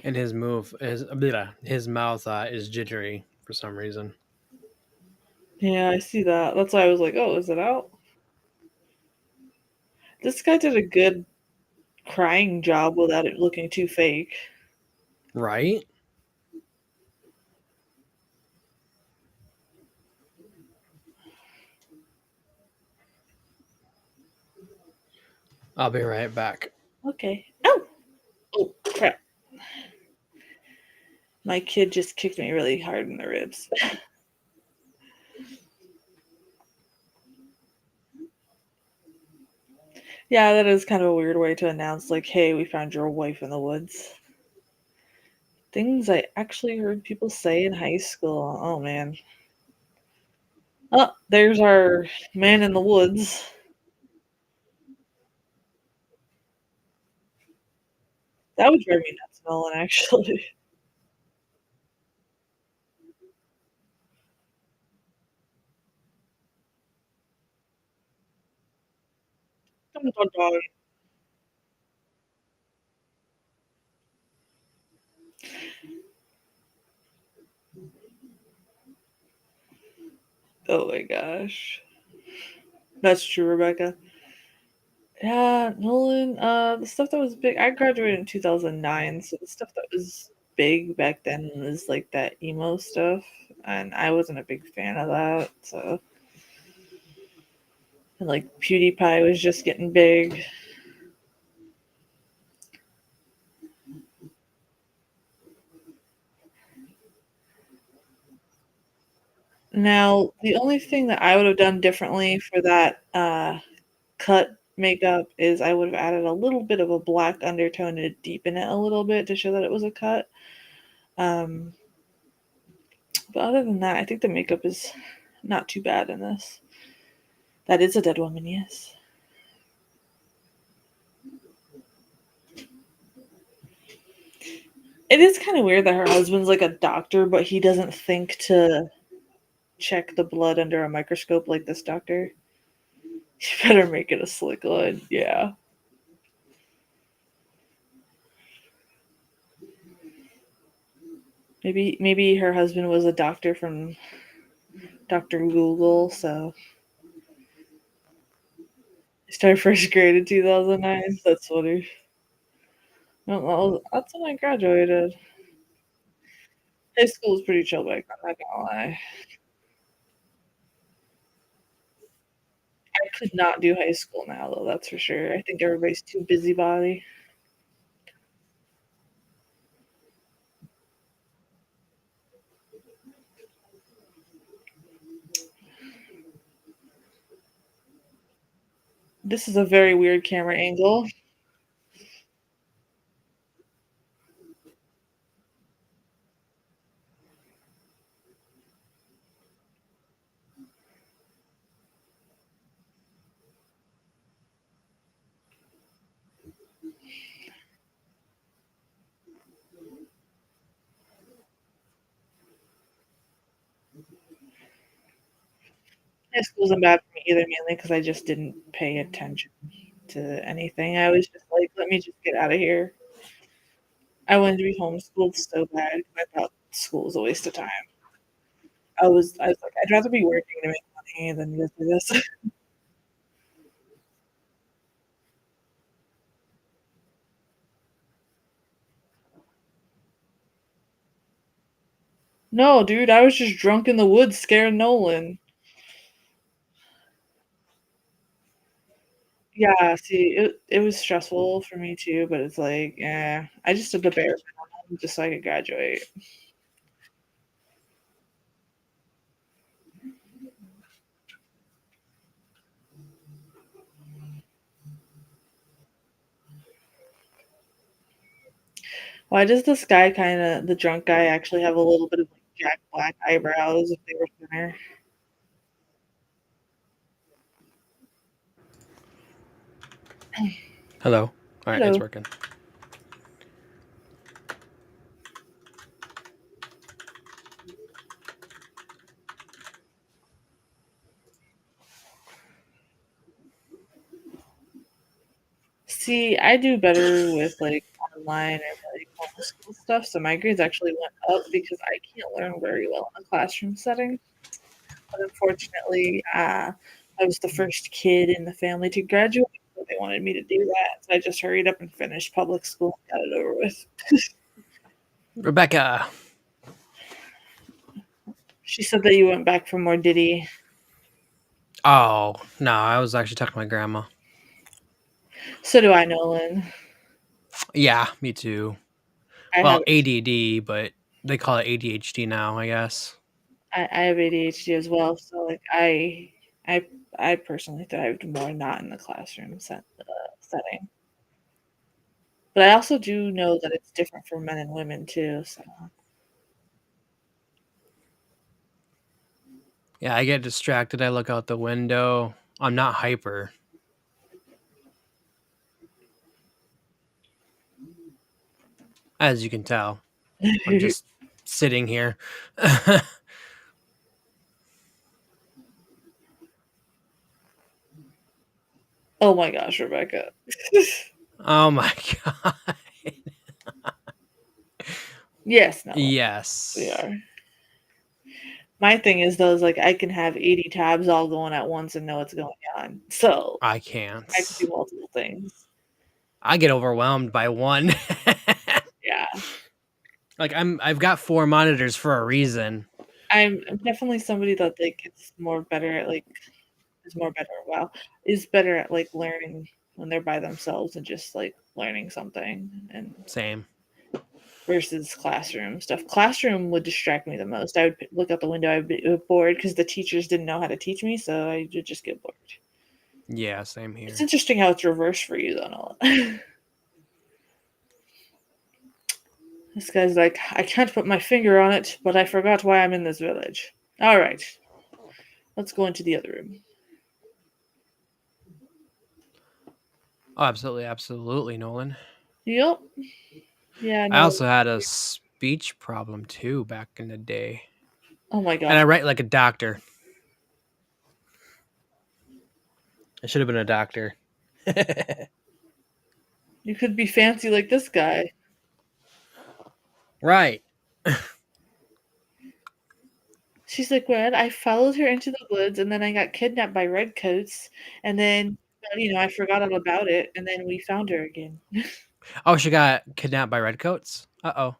Speaker 2: and his mouth is jittery for some reason.
Speaker 1: Yeah, I see that. That's why I was like, "Oh, is it out?" This guy did a good crying job without it looking too fake.
Speaker 2: Right? I'll be right back.
Speaker 1: Okay. Oh, oh crap! My kid just kicked me really hard in the ribs. Yeah, that is kind of a weird way to announce, like, "Hey, we found your wife in the woods." Things I actually heard people say in high school. Oh man. Oh, there's our man in the woods. That would drive me nuts, Nolan, actually. Dun, dun, dun. Oh my gosh. That's true, Rebecca. Yeah, Nolan, the stuff that was big, I graduated in 2009, so the stuff that was big back then was like that emo stuff, and I wasn't a big fan of that, so. And like PewDiePie was just getting big. Now, the only thing that I would have done differently for that cut makeup is I would have added a little bit of a black undertone to deepen it a little bit to show that it was a cut. Um, but other than that, I think the makeup is not too bad in this. That is a dead woman, yes. It is kind of weird that her husband's like a doctor, but he doesn't think to check the blood under a microscope like this doctor. You better make it a slick line. Yeah. Maybe her husband was a doctor from Dr. Google, so I started first grade in 2009. That's funny. No, that's when I graduated. High school was pretty chill back then, I'm not gonna lie. I could not do high school now, though, that's for sure. I think everybody's too busybody. This is a very weird camera angle. High school wasn't bad for me either, mainly because I just didn't pay attention to anything. I was just like, let me just get out of here. I wanted to be homeschooled so bad. I thought school was a waste of time. I was like, I'd rather be working to make money than go through this. No, dude, I was just drunk in the woods scaring Nolan. Yeah, see, it was stressful for me too, but it's like, yeah, I just did the bare minimum just so I could graduate. Why does this guy the drunk guy actually have a little bit of like Jack Black eyebrows if they were thinner?
Speaker 2: Hello. All right, it's
Speaker 1: Hello.
Speaker 2: working.
Speaker 1: See, I do better with like online or like homeschool stuff, so my grades actually went up because I can't learn very well in a classroom setting. But unfortunately, I was the first kid in the family to graduate, so they wanted me to do that. So I just hurried up and finished public school and got it over with.
Speaker 2: Rebecca.
Speaker 1: She said that you went back for more Diddy.
Speaker 2: Oh no, I was actually talking to my grandma.
Speaker 1: So do I, Nolan.
Speaker 2: Yeah, me too.
Speaker 1: I
Speaker 2: Well,
Speaker 1: have
Speaker 2: ADD, but they call it ADHD now, I guess.
Speaker 1: I have ADHD as well, so like I I personally thrived more not in the classroom setting. But I also do know that it's different for men and women too. So
Speaker 2: Yeah, I get distracted. I look out the window. I'm not hyper, as you can tell. I'm just sitting here.
Speaker 1: oh my gosh, Rebecca.
Speaker 2: Oh my god.
Speaker 1: Yes, no, we
Speaker 2: Yes.
Speaker 1: are. My thing is though is like I can have 80 tabs all going at once and know what's going on. So
Speaker 2: I can't.
Speaker 1: I can do multiple things.
Speaker 2: I get overwhelmed by one.
Speaker 1: Yeah.
Speaker 2: Like I've got 4 monitors for a reason.
Speaker 1: I'm definitely somebody that like is more better at like is more better wow is better at like learning when they're by themselves and just like learning something and
Speaker 2: Same.
Speaker 1: versus classroom stuff. Classroom would distract me the most. I would look out the window. I'd be bored because the teachers didn't know how to teach me, so I would just get bored.
Speaker 2: Yeah, same
Speaker 1: It's
Speaker 2: here.
Speaker 1: interesting how it's reversed for you, though. Noah. This guy's like, I can't put my finger on it, but I forgot why I'm in this village. All right, let's go into the other room.
Speaker 2: Oh, absolutely, absolutely, Nolan.
Speaker 1: Yep. Yeah.
Speaker 2: I
Speaker 1: No.
Speaker 2: also had a speech problem too back in the day.
Speaker 1: Oh my
Speaker 2: And I
Speaker 1: god.
Speaker 2: write like a doctor. I should have been a doctor.
Speaker 1: You could be fancy like this guy.
Speaker 2: Right.
Speaker 1: She's like, "What? I followed her into the woods, and then I got kidnapped by redcoats, and then I forgot all about it, and then we found her again."
Speaker 2: Oh, she got kidnapped by redcoats? Uh-oh.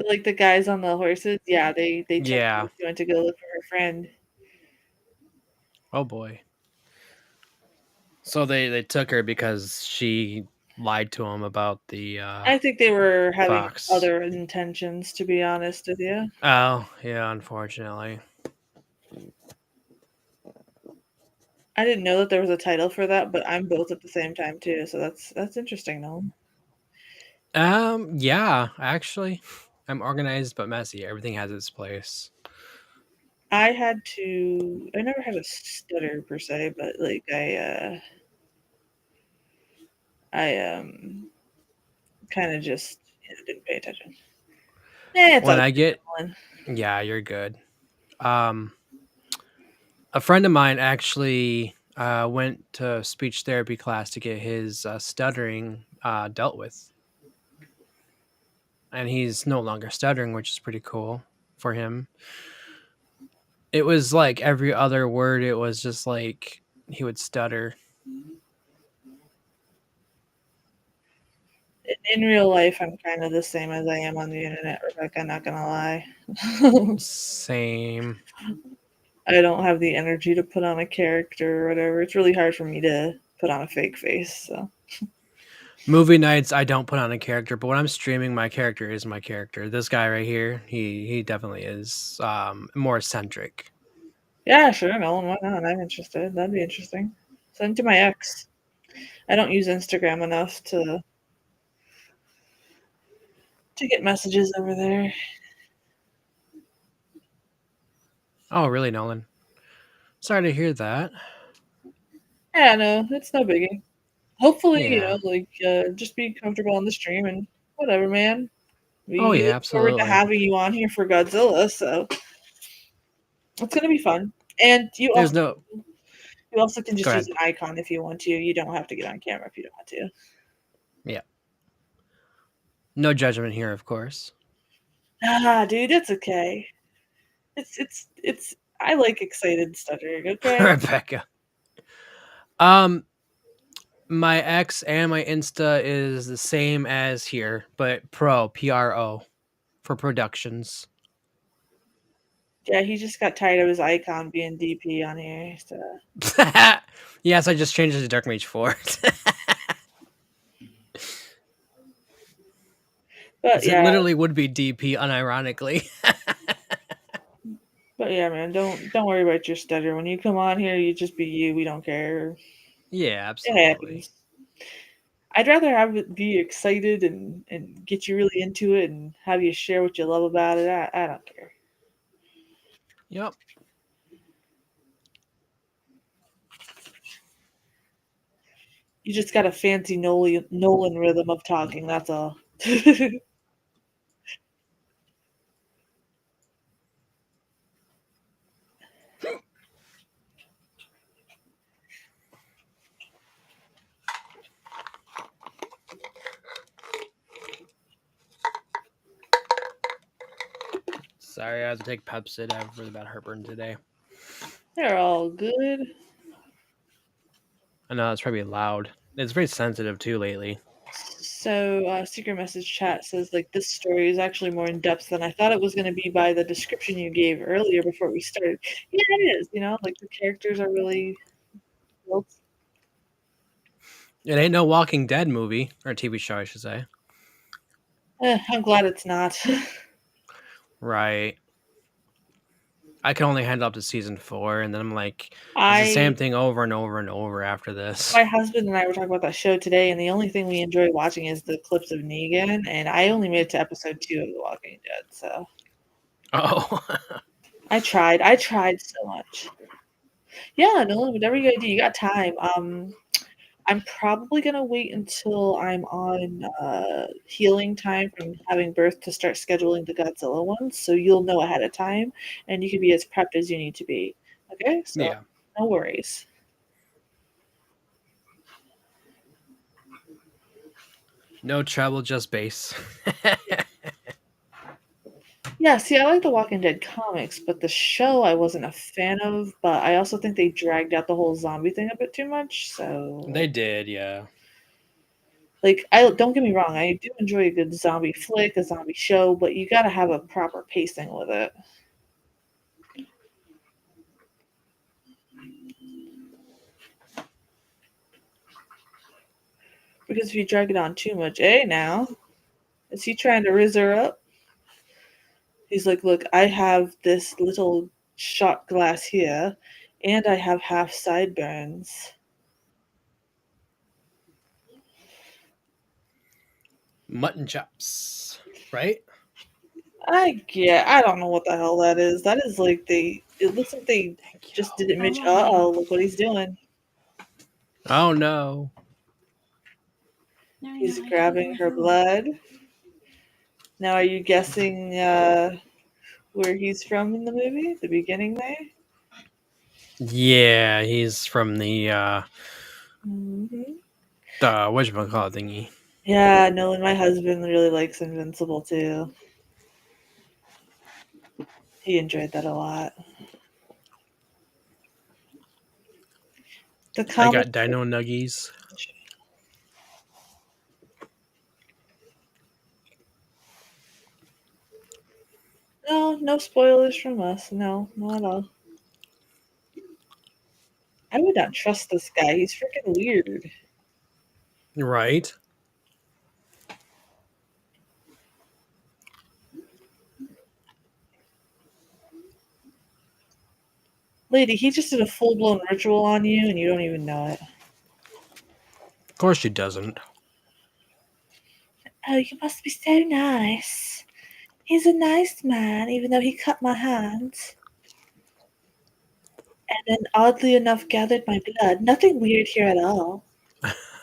Speaker 1: Like the guys on the horses, yeah, they took her.
Speaker 2: Yeah.
Speaker 1: She went to go look for her friend.
Speaker 2: Oh boy. So they took her because she lied to him about the
Speaker 1: I think they were having
Speaker 2: fox.
Speaker 1: other intentions, to be honest with you.
Speaker 2: Oh, yeah, unfortunately.
Speaker 1: I didn't know that there was a title for that, but I'm both at the same time too, so that's interesting, though.
Speaker 2: Yeah, actually. I'm organized but messy. Everything has its place.
Speaker 1: I never had a stutter per se, but like I kind of just didn't pay attention. It's
Speaker 2: When
Speaker 1: all
Speaker 2: I
Speaker 1: good,
Speaker 2: get
Speaker 1: Nolan.
Speaker 2: Yeah, you're good. Um a friend of mine actually went to speech therapy class to get his stuttering dealt with. And he's no longer stuttering, which is pretty cool for him. It was like every other word, it was just like he would stutter.
Speaker 1: In real life, I'm kind of the same as I am on the internet, Rebecca. Not gonna lie.
Speaker 2: Same.
Speaker 1: I don't have the energy to put on a character or whatever. It's really hard for me to put on a fake face. So
Speaker 2: Movie nights, I don't put on a character, but when I'm streaming, my character is my character. This guy right here, he definitely is more eccentric.
Speaker 1: yeah, sure, Nolan. Why not? I'm interested. That'd be interesting. Send to my ex. I don't use Instagram enough to. to get messages over there.
Speaker 2: Oh, really, Nolan? Sorry to hear that.
Speaker 1: Yeah, no, it's no biggie. Hopefully,
Speaker 2: Yeah.
Speaker 1: just be comfortable on the stream and whatever, man.
Speaker 2: Oh,
Speaker 1: We
Speaker 2: yeah,
Speaker 1: look forward to
Speaker 2: absolutely.
Speaker 1: having you on here for Godzilla, so it's gonna be fun. And you
Speaker 2: There's
Speaker 1: also can
Speaker 2: Go
Speaker 1: just use
Speaker 2: ahead.
Speaker 1: an icon if you want to. You don't have to get on camera if you don't want to.
Speaker 2: Yeah. No judgment here, of course.
Speaker 1: Ah, dude, it's okay. It's. I like excited stuttering. Okay.
Speaker 2: Rebecca. My X and my Insta is the same as here, but Pro for productions.
Speaker 1: Yeah, he just got tired of his icon being DP on here. So.
Speaker 2: Yes, I just changed it to Darkmage4.
Speaker 1: But
Speaker 2: It
Speaker 1: yeah,
Speaker 2: literally would be DP unironically.
Speaker 1: man, don't worry about your stutter. When you come on here, you just be you. We don't care.
Speaker 2: Yeah,
Speaker 1: It
Speaker 2: absolutely.
Speaker 1: happens. I'd rather have it be excited and get you really into it and have you share what you love about it. I don't care.
Speaker 2: Yep.
Speaker 1: You just got a fancy Nolan rhythm of talking. That's all.
Speaker 2: Sorry, I had to take Pepsid. I have really bad heartburn today.
Speaker 1: They're all good.
Speaker 2: I know it's probably loud. It's very sensitive too lately.
Speaker 1: So, secret message chat says like this story is actually more in depth than I thought it was going to be by the description you gave earlier before we started. Yeah, it is. Like the characters are really built.
Speaker 2: It ain't no Walking Dead movie or TV show, I should say.
Speaker 1: I'm glad it's not.
Speaker 2: Right. I can only handle up to season 4, and then I'm like, it's the
Speaker 1: I
Speaker 2: same thing over and over and over after this.
Speaker 1: My husband and I were talking about that show today, and the only thing we enjoy watching is the clips of Negan. And I only made it to episode 2 of The Walking Dead, so
Speaker 2: Oh.
Speaker 1: I tried so much. Yeah, Nolan, whatever you gotta do, you got time. I'm probably gonna wait until I'm on healing time from having birth to start scheduling the Godzilla ones, so you'll know ahead of time, and you can be as prepped as you need to be. Okay, so
Speaker 2: Yeah.
Speaker 1: no worries.
Speaker 2: No trouble, just base.
Speaker 1: Yeah, see, I like the Walking Dead comics, but the show I wasn't a fan of, but I also think they dragged out the whole zombie thing a bit too much, so
Speaker 2: They did, yeah.
Speaker 1: I don't get me wrong, I do enjoy a good zombie flick, a zombie show, but you gotta have a proper pacing with it. Because if you drag it on too much, now, is he trying to rizz her up? He's like, look, I have this little shot glass here, and I have half sideburns.
Speaker 2: Mutton chops, right?
Speaker 1: I don't know what the hell that is. That is like it looks like they
Speaker 2: Thank you.
Speaker 1: just didn't Mitch. Uh-oh, look what he's doing.
Speaker 2: Oh no.
Speaker 1: He's grabbing her blood. Now are you guessing where he's from in the movie? The beginning there?
Speaker 2: Yeah, he's from the
Speaker 1: Mm-hmm.
Speaker 2: whatchamacallit thingy.
Speaker 1: Yeah, no, and my husband really likes Invincible too. He enjoyed that a lot. The
Speaker 2: I
Speaker 1: comic.
Speaker 2: got dino nuggies.
Speaker 1: No, no spoilers from us. No, not at all. I would not trust this guy. He's freaking weird.
Speaker 2: Right.
Speaker 1: Lady, he just did a full blown ritual on you and you don't even know it.
Speaker 2: Of course she doesn't.
Speaker 1: Oh, you must be so nice. He's a nice man, even though he cut my hand. And then, oddly enough, gathered my blood. Nothing weird here at all.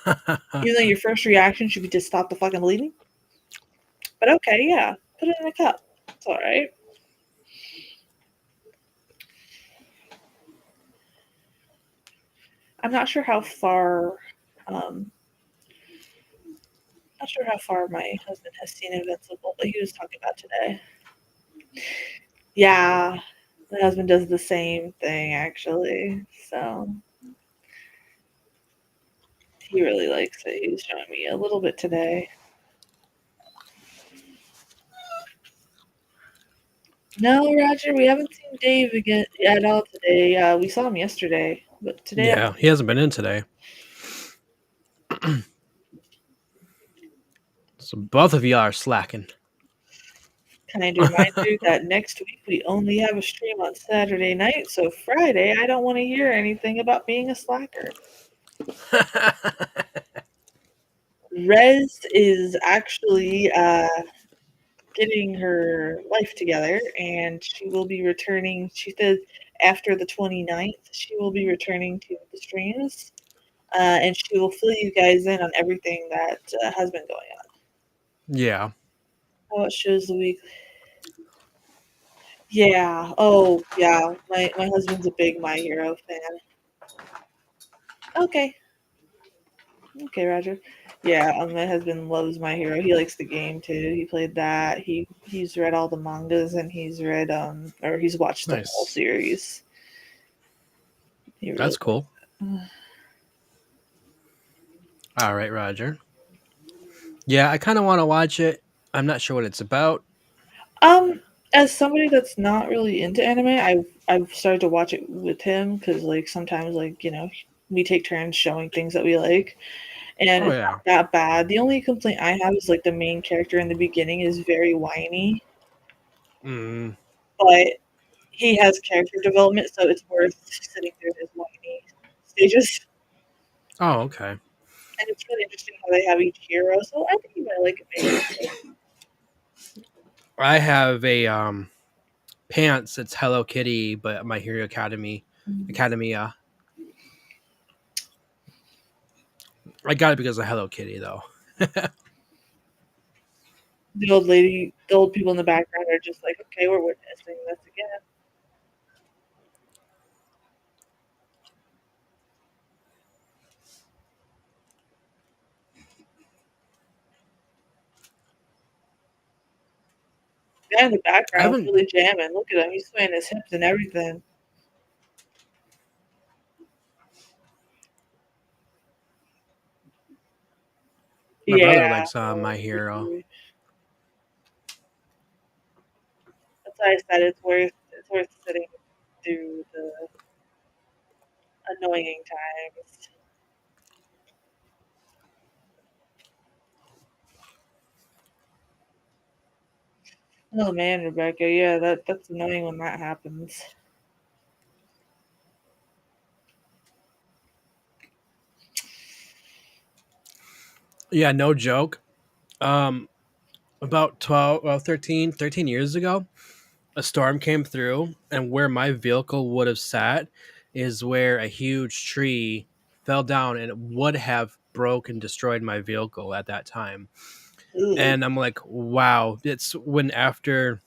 Speaker 1: Even though your first reaction should be to stop the fucking bleeding. But okay, yeah. Put it in a cup. It's alright. I'm not sure how far my husband has seen Invincible, but he was talking about today. Yeah, my husband does the same thing actually. So he really likes it. He was showing me a little bit today. No, Roger, we haven't seen Dave again at all today. We saw him yesterday, but today
Speaker 2: Yeah, he hasn't been in today. So both of you are slacking.
Speaker 1: can I remind you that next week we only have a stream on Saturday night, so Friday I don't want to hear anything about being a slacker. Rez is actually getting her life together, and she will be returning. She said after the 29th, she will be returning to the streams, and she will fill you guys in on everything that has been going on.
Speaker 2: Yeah.
Speaker 1: How it shows the week. Yeah. Oh, yeah. My husband's a big My Hero fan. Okay. Okay, Roger. Yeah, my husband loves My Hero. He likes the game too. He played that. He's read all the mangas and he's read or he's watched the whole
Speaker 2: Nice.
Speaker 1: series. He really
Speaker 2: That's cool.
Speaker 1: likes
Speaker 2: All right, Roger. Yeah, I kind of want to watch it. I'm not sure what it's about.
Speaker 1: As somebody that's not really into anime, I've started to watch it with him because like sometimes like we take turns showing things that we like, and
Speaker 2: Oh
Speaker 1: it's
Speaker 2: yeah.
Speaker 1: not that bad. The only complaint I have is like the main character in the beginning is very whiny,
Speaker 2: Mm.
Speaker 1: but he has character development, so it's worth sitting through his whiny stages.
Speaker 2: Oh, okay.
Speaker 1: And it's really interesting how they have each hero, so I think you might like it. Maybe.
Speaker 2: I have a pants. It's Hello Kitty, but My Hero Academia. I got it because of Hello Kitty, though.
Speaker 1: The old people in the background are just like, okay, we're witnessing this again. The guy in the
Speaker 2: I
Speaker 1: background's
Speaker 2: haven't.
Speaker 1: really jamming. Look at him. He's swaying his hips and everything.
Speaker 2: My brother
Speaker 1: Yeah.
Speaker 2: likes My Hero.
Speaker 1: That's why I said it's worth sitting through the annoying times. Oh man, Rebecca, yeah, that's annoying when that happens.
Speaker 2: Yeah, no joke. About 13 years ago, a storm came through, and where my vehicle would have sat is where a huge tree fell down, and it would have broke and destroyed my vehicle at that time.
Speaker 1: Ooh.
Speaker 2: And I'm like, wow. It's when after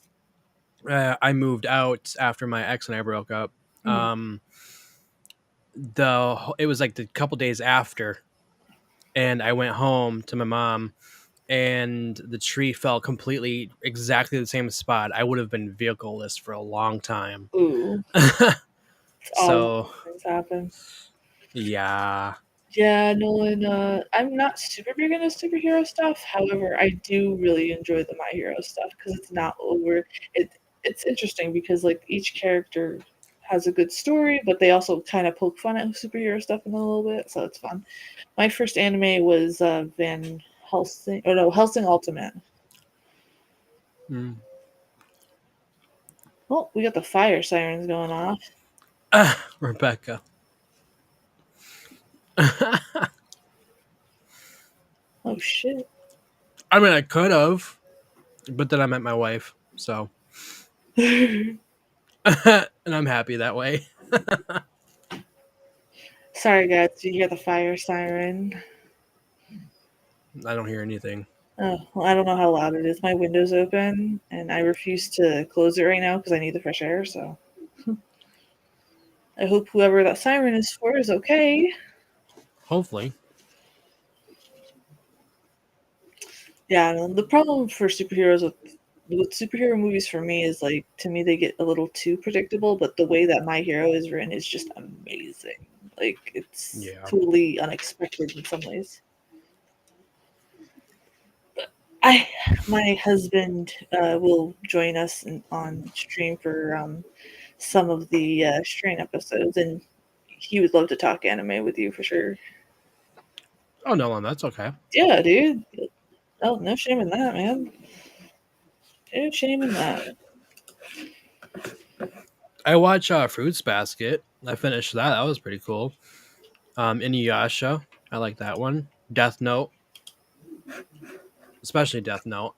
Speaker 2: I moved out after my ex and I broke up.
Speaker 1: Mm.
Speaker 2: It was like the couple days after, and I went home to my mom, and the tree fell completely exactly the same spot. I would have been vehicleless for a long time.
Speaker 1: Ooh. It's all
Speaker 2: So
Speaker 1: things happen.
Speaker 2: yeah.
Speaker 1: Yeah, Nolan, I'm not super big into superhero stuff. However, I do really enjoy the My Hero stuff because it's not over. It's interesting because like each character has a good story, but they also kind of poke fun at superhero stuff in a little bit, so it's fun. My first anime was Van Helsing, or no, Helsing Ultimate.
Speaker 2: Mm.
Speaker 1: Oh, we got the fire sirens going off.
Speaker 2: Rebecca.
Speaker 1: Oh shit!
Speaker 2: I mean, I could have, but then I met my wife, so and I'm happy that way.
Speaker 1: Sorry, guys. Do you hear the fire siren?
Speaker 2: I don't hear anything.
Speaker 1: Oh, well, I don't know how loud it is. My window's open, and I refuse to close it right now because I need the fresh air. So I hope whoever that siren is for is okay.
Speaker 2: Hopefully.
Speaker 1: Yeah, no, the problem for superheroes with superhero movies for me is like to me they get a little too predictable, but the way that My Hero is written is just amazing. Like it's
Speaker 2: Yeah.
Speaker 1: totally unexpected in some ways. I my husband will join us on stream for some of the Strain episodes, and he would love to talk anime with you for sure.
Speaker 2: Oh no, that's okay.
Speaker 1: Yeah, dude. Oh, no shame in that, man. No shame in that.
Speaker 2: I watch Fruits Basket. I finished that. That was pretty cool. Inuyasha. I like that one. Death Note, especially Death Note.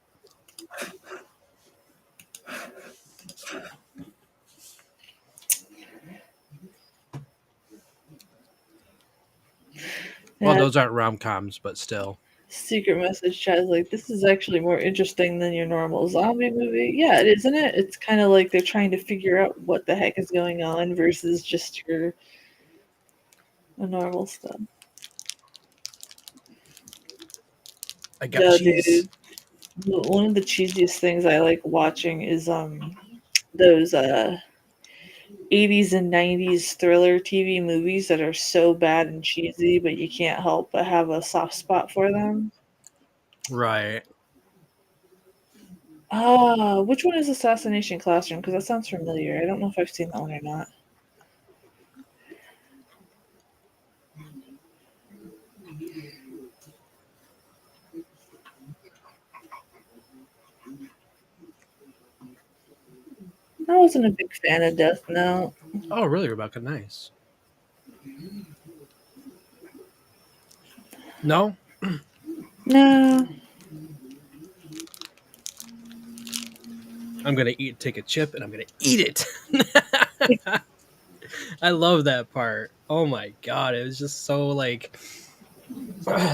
Speaker 2: Well,
Speaker 1: Yeah,
Speaker 2: those aren't rom coms, but still.
Speaker 1: secret message chat is like, this is actually more interesting than your normal zombie movie. Yeah, isn't it? It's kind of like they're trying to figure out what the heck is going on versus just your normal stuff.
Speaker 2: I got
Speaker 1: Yeah,
Speaker 2: cheese.
Speaker 1: dude. One of the cheesiest things I like watching is those 80s and 90s thriller TV movies that are so bad and cheesy, but you can't help but have a soft spot for them.
Speaker 2: Right.
Speaker 1: Ah, which one is Assassination Classroom? Because that sounds familiar. I don't know if I've seen that one or not. I wasn't a big fan of Death Note.
Speaker 2: Oh, really, Rebecca? Nice. No?
Speaker 1: No.
Speaker 2: I'm gonna take a chip and I'm gonna eat it. I love that part. Oh my god, it was just so like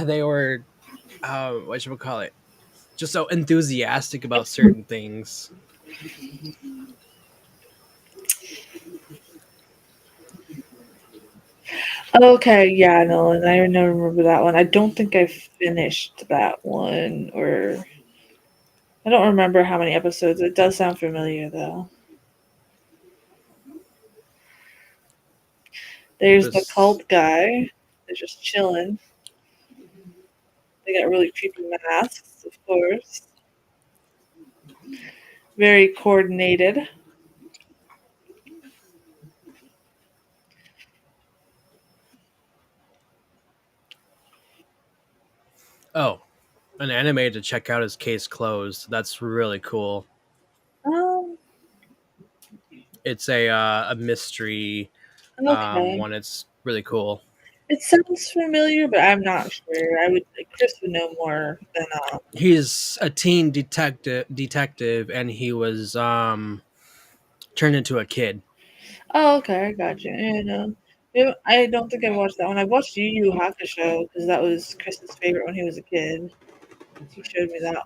Speaker 2: they were what should we call it? Just so enthusiastic about certain things.
Speaker 1: Okay, yeah, no, and I don't remember that one. I don't think I finished that one, or I don't remember how many episodes. It does sound familiar though. There's the
Speaker 2: This
Speaker 1: cult guy. They're just chilling. They got really creepy masks, of course. Very coordinated.
Speaker 2: oh, an anime to check out is Case Closed. That's really cool.
Speaker 1: Um,
Speaker 2: It's a mystery
Speaker 1: okay.
Speaker 2: one. It's really cool.
Speaker 1: It sounds familiar, but I'm not sure. I would Chris would know more than
Speaker 2: He's a teen detective and he was turned into a kid.
Speaker 1: Oh, okay, I got you. Yeah, no. Yeah, I don't think I watched that one. I watched Yu Yu Hakusho because that was Chris's favorite when he was a kid. He showed me that one.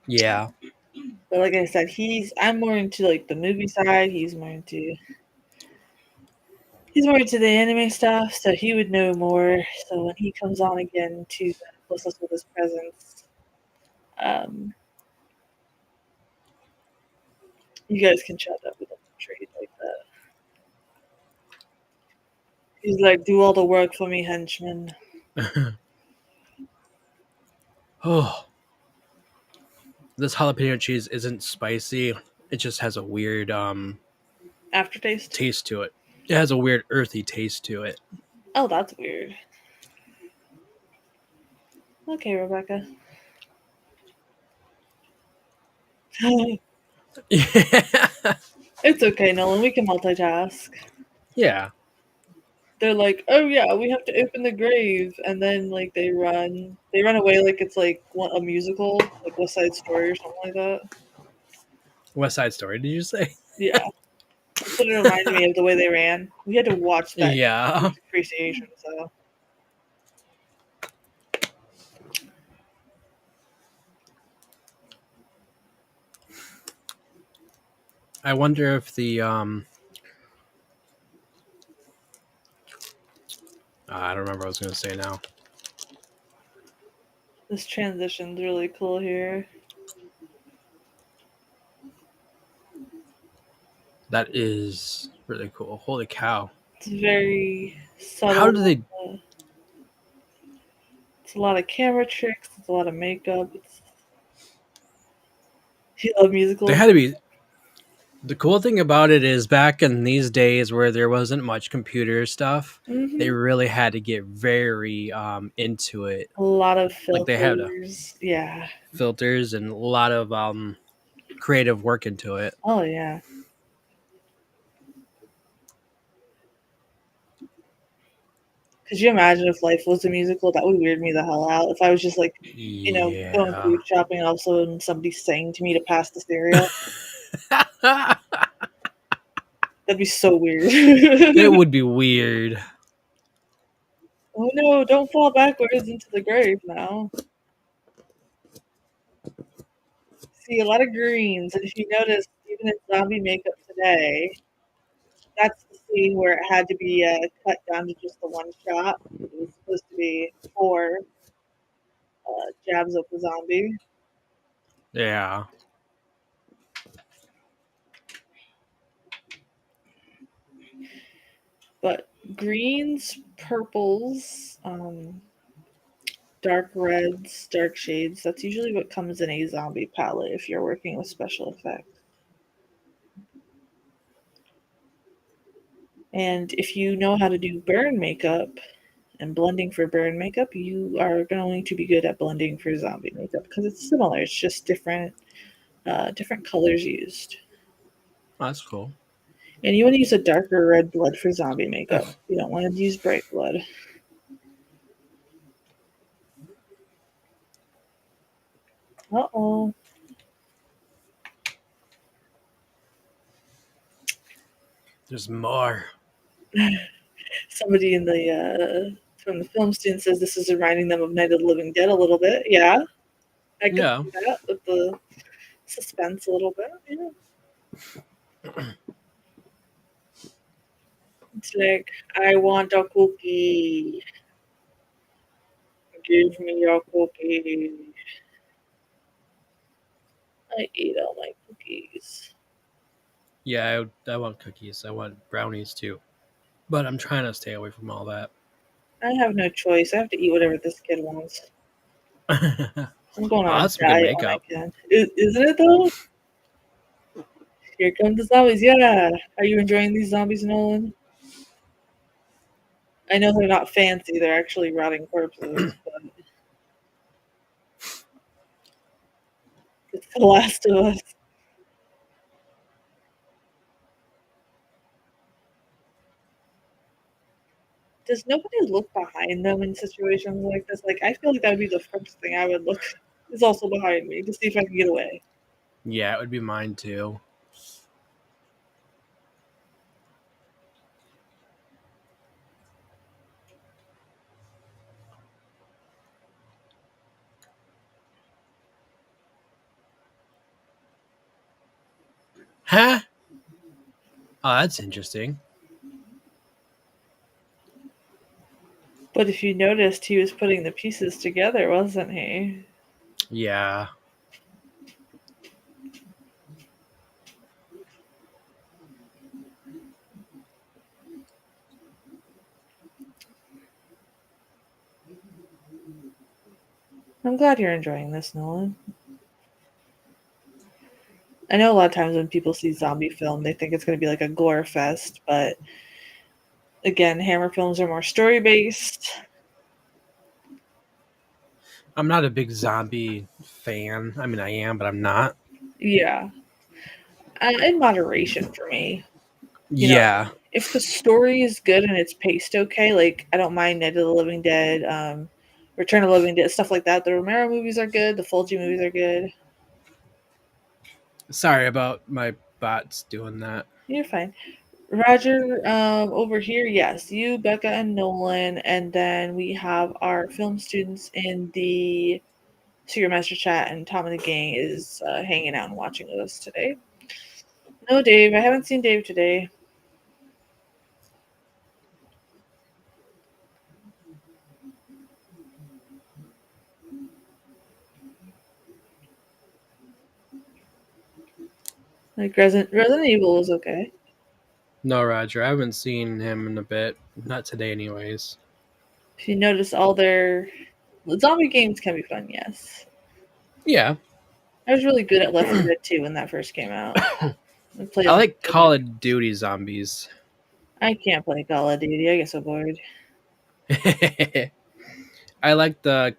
Speaker 2: Yeah.
Speaker 1: But like I said, I'm more into like the movie side. He's more into the anime stuff, so he would know more. So when he comes on again to bless us with his presence, um, you guys can chat up with him. I'm sure he'd like that. He's like, do all the work for me, henchman.
Speaker 2: Oh, this jalapeno cheese isn't spicy. It just has a weird
Speaker 1: Aftertaste.
Speaker 2: taste to it. It has a weird earthy taste to it.
Speaker 1: Oh, that's weird. Okay, Rebecca.
Speaker 2: Yeah.
Speaker 1: It's okay, Nolan. We can multitask.
Speaker 2: Yeah.
Speaker 1: they're like, "Oh yeah, we have to open the grave," and then like they run away like it's like a musical, like West Side Story or something like that.
Speaker 2: West Side Story, did you say?
Speaker 1: Yeah, that's what it reminded me of, the way they ran. We had to watch that
Speaker 2: Yeah.
Speaker 1: appreciation. So
Speaker 2: I wonder if the I don't remember what I was going to say now.
Speaker 1: this transition's really cool here.
Speaker 2: That is really cool. Holy cow.
Speaker 1: It's very
Speaker 2: How
Speaker 1: subtle.
Speaker 2: do they
Speaker 1: It's a lot of camera tricks. It's a lot of makeup. You love
Speaker 2: they
Speaker 1: musicals?
Speaker 2: had to be the cool thing about it is back in these days where there wasn't much computer stuff, they
Speaker 1: Hmm.
Speaker 2: really had to get very into it.
Speaker 1: A lot of
Speaker 2: Like they had
Speaker 1: filters. Yeah.
Speaker 2: filters and a lot of creative work into it.
Speaker 1: Oh yeah. Could you imagine if life was a musical? That would weird me the hell out. If I was just like, going
Speaker 2: Yeah.
Speaker 1: food shopping and all of a sudden somebody sang to me to pass the cereal. That'd be so weird.
Speaker 2: It would be weird.
Speaker 1: Oh no, don't fall backwards into the grave now. See, a lot of greens, and if you notice, even in zombie makeup today, that's the scene where it had to be cut down to just the one shot. It was supposed to be 4 jabs of the zombie.
Speaker 2: Yeah.
Speaker 1: But greens, purples, dark reds, dark shades, that's usually what comes in a zombie palette if you're working with special effects. And if you know how to do burn makeup and blending for burn makeup, you are going to be good at blending for zombie makeup because it's similar. It's just different colors used.
Speaker 2: That's cool.
Speaker 1: And you want to use a darker red blood for zombie makeup. You don't want to use bright blood. Uh-oh.
Speaker 2: There's more.
Speaker 1: Somebody in the from the film student says this is reminding them of Night of the Living Dead a little bit. Yeah, I can
Speaker 2: Yeah.
Speaker 1: see that with the suspense a little bit. Yeah. It's like, I want a cookie. Give me your cookie. I ate all my cookies.
Speaker 2: Yeah, I want cookies. I want brownies too. But I'm trying to stay away from all that.
Speaker 1: I have no choice. I have to eat whatever this kid wants.
Speaker 2: Oh,
Speaker 1: I'm going on a
Speaker 2: that's some good
Speaker 1: diet when I
Speaker 2: makeup.
Speaker 1: can. Isn't it though? Here come the zombies. Yeah. Are you enjoying these zombies, Nolan? I know they're not fancy. They're actually rotting corpses, but it's The Last of Us. Does nobody look behind them in situations like this? Like, I feel like that would be the first thing I would look is also behind me to see if I can get away.
Speaker 2: Yeah, it would be mine too. Huh? Oh, that's interesting.
Speaker 1: But if you noticed, he was putting the pieces together, wasn't he?
Speaker 2: Yeah.
Speaker 1: I'm glad you're enjoying this, Nolan. I know a lot of times when people see zombie film, they think it's going to be like a gore fest, but again, Hammer films are more story based.
Speaker 2: I'm not a big zombie fan. I mean, I am, but I'm not.
Speaker 1: Yeah, in moderation for me. You know,
Speaker 2: Yeah.
Speaker 1: if the story is good and it's paced okay, like I don't mind Night of the Living Dead, Return of the Living Dead, stuff like that. The Romero movies are good. The Fulci movies are good.
Speaker 2: Sorry about my bots doing that.
Speaker 1: You're fine. Roger, over here, yes, you, Becca, and Nolan, and then we have our film students in the Secret Master chat, and Tom and the gang is hanging out and watching with us today. No, Dave, I haven't seen Dave today. Like Resident Evil was okay.
Speaker 2: No, Roger, I haven't seen him in a bit. Not today, anyways.
Speaker 1: If you notice, all their zombie games can be fun. Yes,
Speaker 2: Yeah,
Speaker 1: I was really good at Left 4 Dead 2 when that first came out. I played
Speaker 2: I
Speaker 1: on
Speaker 2: like Call of Duty zombies.
Speaker 1: I can't play Call of Duty. I get so bored.
Speaker 2: I like the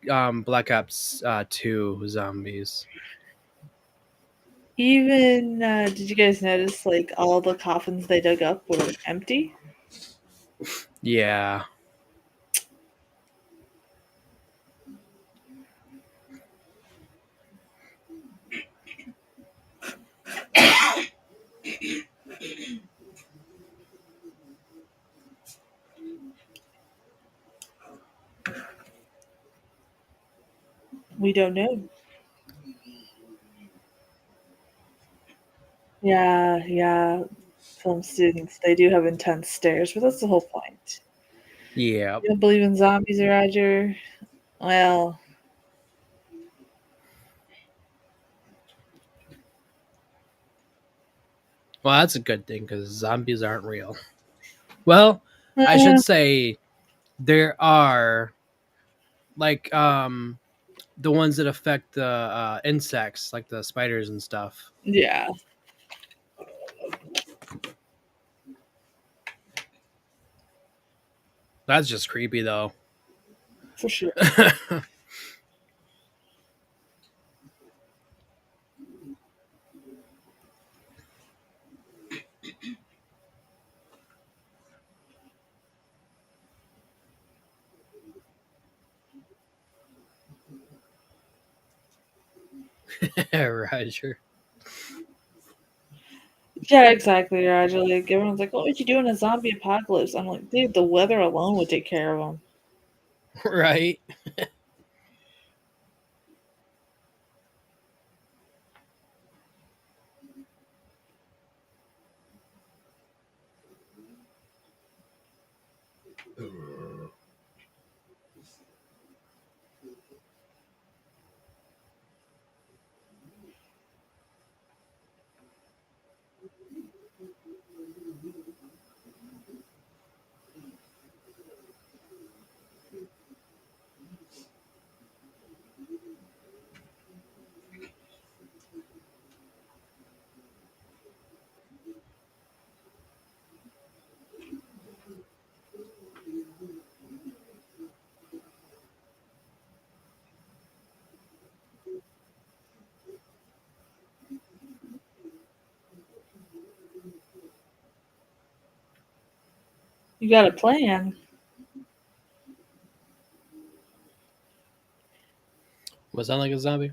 Speaker 2: Black Ops 2 zombies.
Speaker 1: Even did you guys notice like all the coffins they dug up were empty?
Speaker 2: Yeah.
Speaker 1: We don't know. Yeah. Film students, they do have intense stares, but that's the whole point.
Speaker 2: Yeah.
Speaker 1: You don't believe in zombies, Roger? Well,
Speaker 2: Well, that's a good thing because zombies aren't real. Well, I
Speaker 1: eh,
Speaker 2: should say there are like the ones that affect the insects, like the spiders and stuff.
Speaker 1: yeah,
Speaker 2: That's just creepy though.
Speaker 1: for sure.
Speaker 2: Roger.
Speaker 1: Yeah, exactly, Roger. Like everyone's like, "What would you do in a zombie apocalypse?" I'm like, dude, the weather alone would take care of them.
Speaker 2: Right.
Speaker 1: You got a plan.
Speaker 2: Was that like a zombie?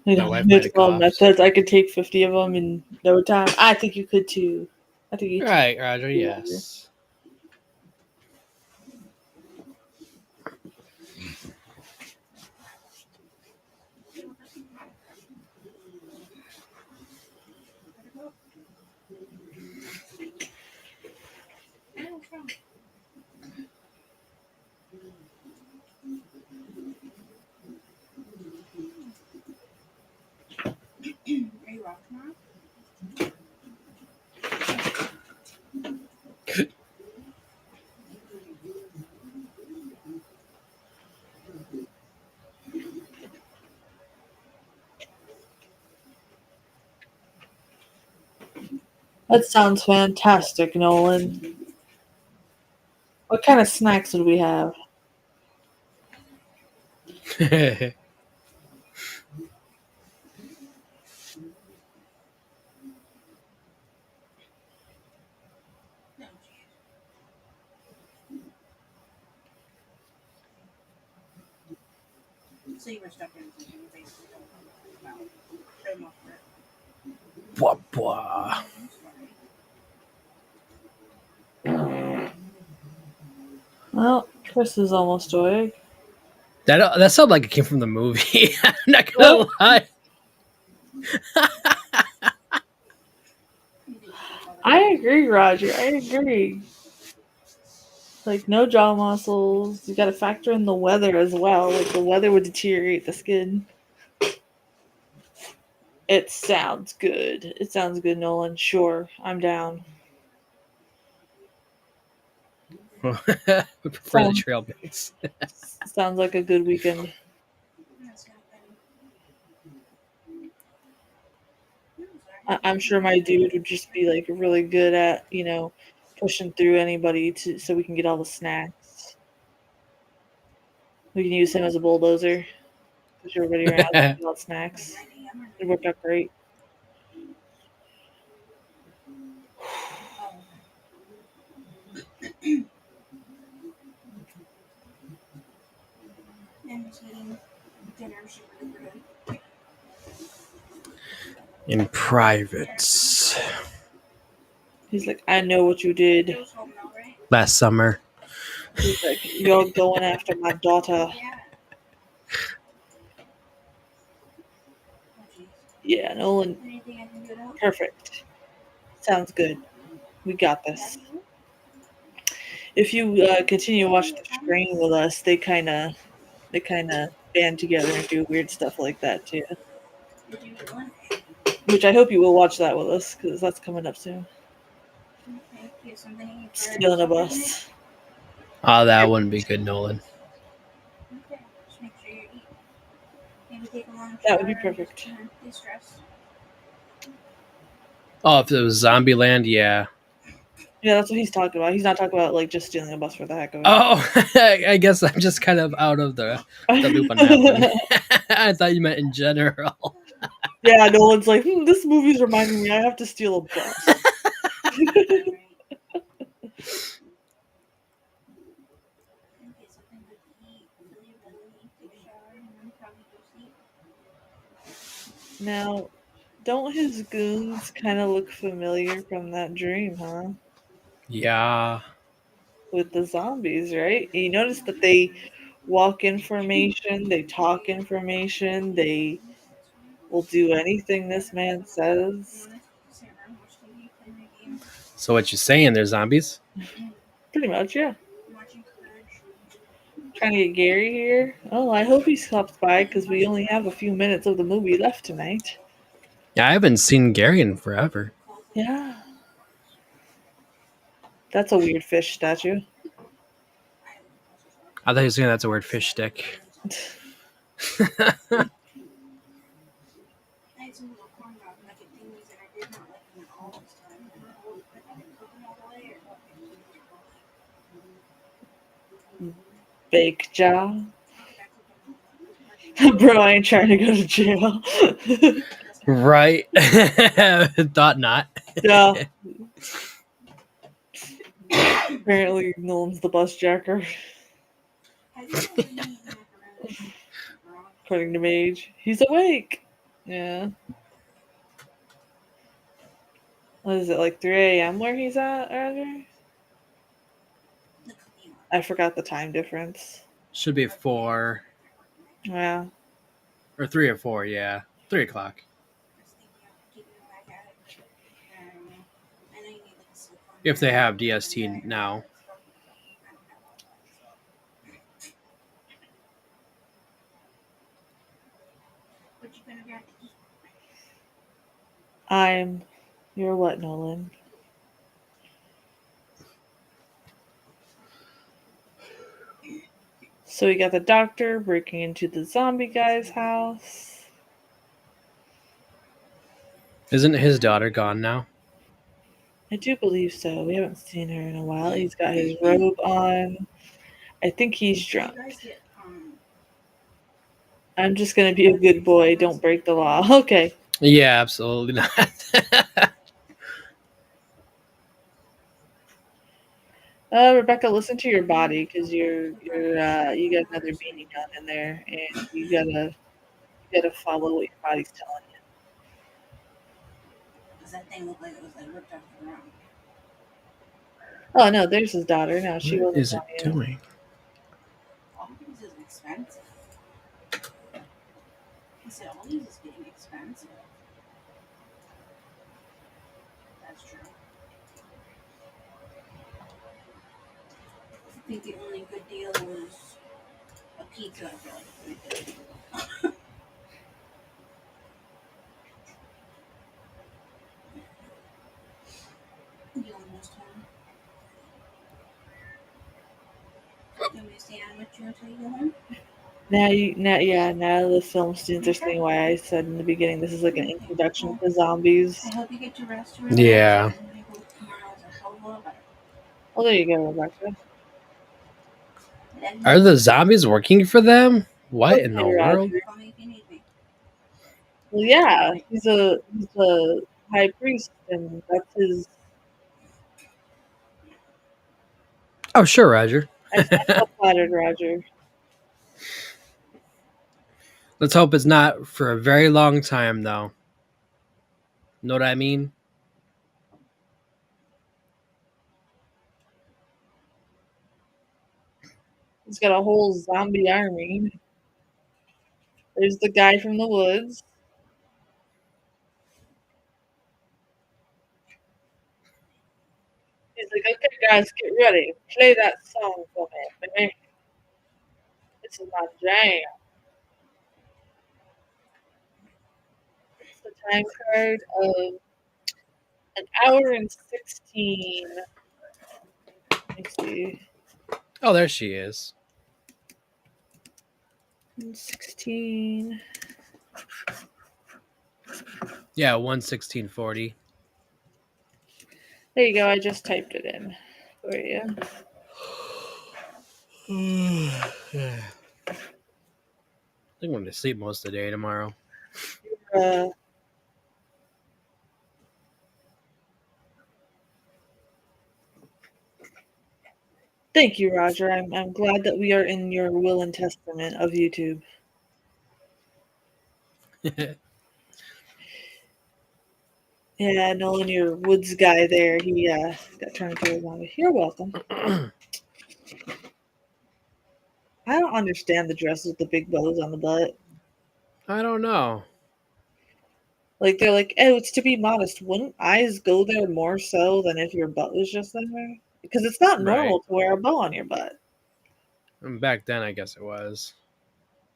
Speaker 1: You
Speaker 2: My
Speaker 1: know,
Speaker 2: wife might have
Speaker 1: mythical
Speaker 2: coughed.
Speaker 1: methods. I could take 50 of them in no time. I think you could too. I think you
Speaker 2: Right, Roger. Yes.
Speaker 1: That sounds fantastic, Nolan. What kind of snacks would we have?
Speaker 2: Blah, blah.
Speaker 1: Well, Chris is almost awake.
Speaker 2: That sounded like it came from the movie. I'm not gonna
Speaker 1: What?
Speaker 2: lie.
Speaker 1: I agree, Roger. I agree. Like, no jaw muscles. You gotta factor in the weather as well. Like, the weather would deteriorate the skin. It sounds good. It sounds good, Nolan. Sure, I'm down.
Speaker 2: We prefer the trail mix.
Speaker 1: Sounds like a good weekend. I'm sure my dude would just be like really good at, pushing through anybody so we can get all the snacks. We can use him as a bulldozer. Push everybody around and get all the snacks. It worked out great.
Speaker 2: In private.
Speaker 1: He's like, I know what you did.
Speaker 2: Last summer.
Speaker 1: He's like, you're going after my daughter. Yeah, Nolan. Perfect. Sounds good. We got this. If you continue to watch the screen with us, they kind of band together and do weird stuff like that too. Which I hope you will watch that with us because that's coming up soon. Stealing a bus.
Speaker 2: Oh, that wouldn't be good, Nolan.
Speaker 1: That would be perfect.
Speaker 2: Oh, if it was Zombieland, yeah.
Speaker 1: Yeah, that's what he's talking about. He's not talking about like just stealing a bus for the heck of it.
Speaker 2: Oh, I guess I'm just kind of out of the loop on that one. I thought you meant in general.
Speaker 1: Yeah, Nolan's like, this movie's reminding me I have to steal a bus. Now, don't his goons kind of look familiar from that dream, huh?
Speaker 2: Yeah.
Speaker 1: With the zombies, right? You notice that they walk information, they talk information, they will do anything this man says.
Speaker 2: So what you saying? They're zombies?
Speaker 1: Pretty much, yeah. Trying to get Gary here. Oh, I hope he stops by because we only have a few minutes of the movie left tonight.
Speaker 2: Yeah, I haven't seen Gary in forever.
Speaker 1: Yeah. That's a weird fish statue.
Speaker 2: I thought you were saying that's a word, fish stick.
Speaker 1: Fake jaw. Bro, I ain't trying to go to jail.
Speaker 2: Right. Thought not.
Speaker 1: Yeah. Apparently, Nolan's the bus jacker. According to Mage. He's awake. Yeah. What is it, like 3 a.m. where he's at, Roger? I forgot the time difference.
Speaker 2: Should be 4
Speaker 1: Yeah.
Speaker 2: or 3 or 4. Yeah, 3 o'clock. If they have DST now.
Speaker 1: You're what, Nolan? So we got the doctor breaking into the zombie guy's house.
Speaker 2: Isn't his daughter gone now?
Speaker 1: I do believe so. We haven't seen her in a while. He's got his robe on. I think he's drunk. I'm just going to be a good boy. Don't break the law. Okay.
Speaker 2: Yeah, absolutely not.
Speaker 1: Rebecca, listen to your body because you got another beanie gun in there, and you gotta follow what your body's telling you.
Speaker 3: Does that thing look like it was like ripped off the ground?
Speaker 1: Oh no, there's his daughter. No, she
Speaker 2: What
Speaker 1: wasn't
Speaker 2: is it
Speaker 1: telling you.
Speaker 2: doing?
Speaker 3: All these is expensive. I said all these is getting expensive. That's true. I think the only good deal was a pizza for like $3.50. You almost home? You want me to stay on with you until you go home?
Speaker 1: Now the film students are seeing why I said in the beginning this is like an
Speaker 3: Okay.
Speaker 1: introduction
Speaker 3: Well,
Speaker 1: to zombies.
Speaker 3: I hope you get to rest or relax.
Speaker 2: Yeah.
Speaker 3: And I hope tomorrow's a hell of a lot better.
Speaker 1: Oh, there you go, Rebecca.
Speaker 3: Let me
Speaker 2: Are
Speaker 3: know.
Speaker 2: the zombies working for them? What in the
Speaker 1: Okay,
Speaker 2: world?
Speaker 1: Roger.
Speaker 3: Call me if you need me.
Speaker 1: Well, yeah, he's a high priest, and that's his.
Speaker 2: Oh, sure, Roger.
Speaker 1: I felt flattered, Roger.
Speaker 2: Let's hope it's not for a very long time, though. Know what I mean?
Speaker 1: He's got a whole zombie army. There's the guy from the woods. He's like, okay, guys, get ready. Play that song for me, baby. This is my jam. It's the time card of an hour and 16. Let me see.
Speaker 2: Oh, there she is.
Speaker 1: 16.
Speaker 2: Yeah, 1:16:40.
Speaker 1: There you go. I just typed it in for you.
Speaker 2: I think I'm going to sleep most of the day tomorrow.
Speaker 1: Uh, Thank you, Roger. I'm glad that we are in your will and testament of YouTube. Yeah, Nolan, your woods guy there, he got turned into a zombie. You're welcome. I don't understand the dress with the big bows on the butt.
Speaker 2: I don't know.
Speaker 1: Like they're like, oh, it's to be modest. Wouldn't eyes go there more so than if your butt was just in there? Because it's not normal to wear a bow on your butt.
Speaker 2: And back then, I guess it was.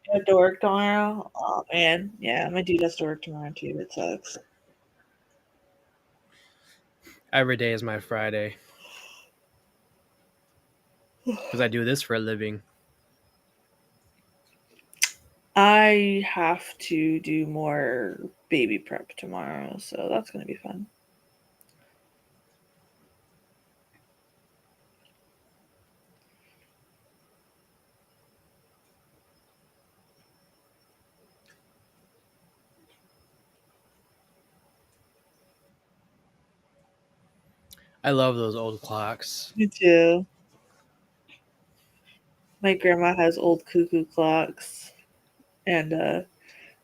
Speaker 1: You have to work tomorrow? Oh man, yeah, my dude has to work tomorrow too. It sucks.
Speaker 2: Every day is my Friday. Because I do this for a living.
Speaker 1: I have to do more baby prep tomorrow, so that's gonna be fun.
Speaker 2: I love those old clocks.
Speaker 1: Me too. My grandma has old cuckoo clocks, and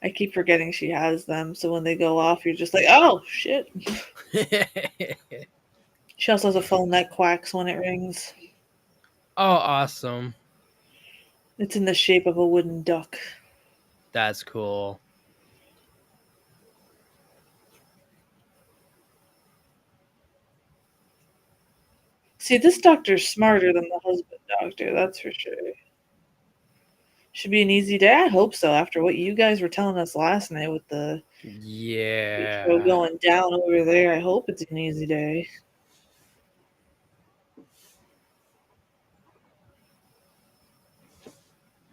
Speaker 1: I keep forgetting she has them. So when they go off, you're just like, oh shit. She also has a phone that quacks when it rings.
Speaker 2: Oh, awesome.
Speaker 1: It's in the shape of a wooden duck.
Speaker 2: That's cool.
Speaker 1: See, this doctor's smarter than the husband doctor, that's for sure. Should be an easy day. I hope so. After what you guys were telling us last night with the show
Speaker 2: Yeah.
Speaker 1: going down over there, I hope it's an easy day.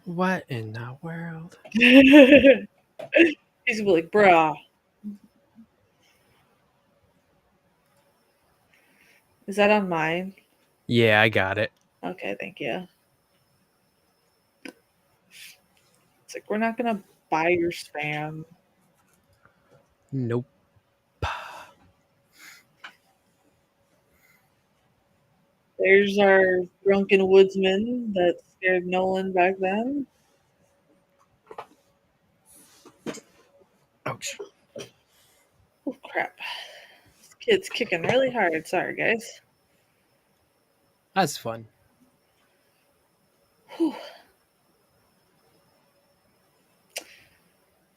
Speaker 2: What in the world?
Speaker 1: He's gonna be like, bruh. Is that on mine?
Speaker 2: Yeah, I got it.
Speaker 1: Okay, thank you. It's like, we're not gonna buy your spam.
Speaker 2: Nope.
Speaker 1: There There's our drunken woodsman that scared Nolan back then.
Speaker 2: Ouch.
Speaker 1: Oh, crap. This kid's kicking really hard. Sorry, guys.
Speaker 2: That's fun.
Speaker 1: Whew.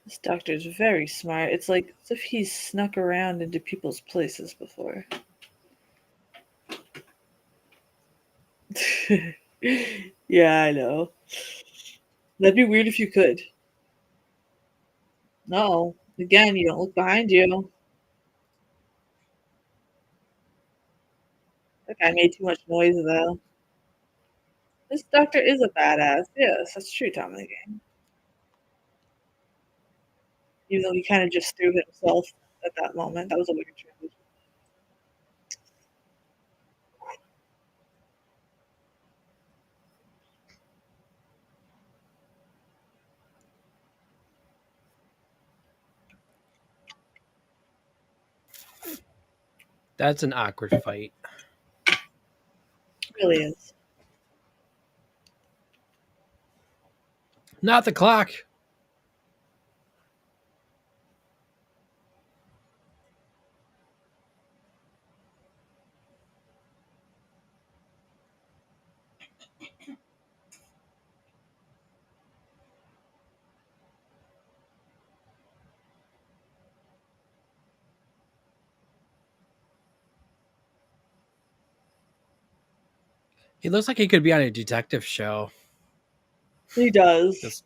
Speaker 1: This doctor's very smart. It's like as if he's snuck around into people's places before. Yeah, I know. That'd be weird if you could. No. Again, you don't look behind you. That guy made too much noise, though. This doctor is a badass. Yes, that's true, Dominic. Even though he kind of just threw himself at that moment. That was a weird transition.
Speaker 2: That's an awkward fight.
Speaker 1: It really is.
Speaker 2: Not the clock. He looks like he could be on a detective show.
Speaker 1: He does.
Speaker 2: Just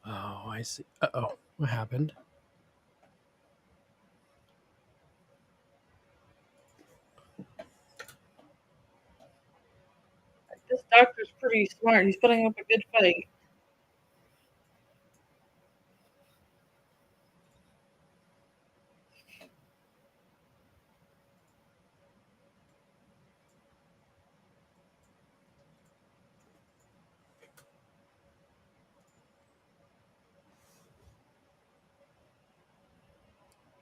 Speaker 2: oh, I see. Uh-oh. What happened?
Speaker 1: This doctor's pretty smart. He's putting up a good fight.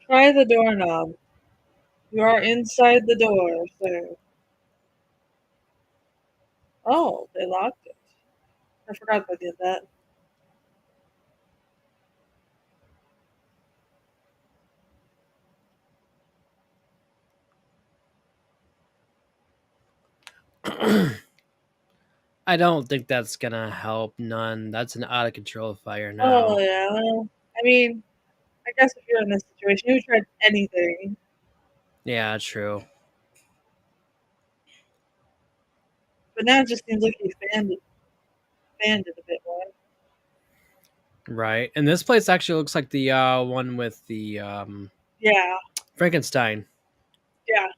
Speaker 1: Try the doorknob. You are inside the door, sir. Oh, they locked it. I forgot they did that.
Speaker 2: I don't think that's gonna help none. That's an out of control fire
Speaker 1: Oh,
Speaker 2: now.
Speaker 1: yeah. Well, I mean, I guess if you're in this situation, you would try anything.
Speaker 2: Yeah, true.
Speaker 1: But now it just seems like he fanned it a bit more.
Speaker 2: Right. And this place actually looks like the one with the
Speaker 1: Yeah,
Speaker 2: Frankenstein.
Speaker 1: yeah.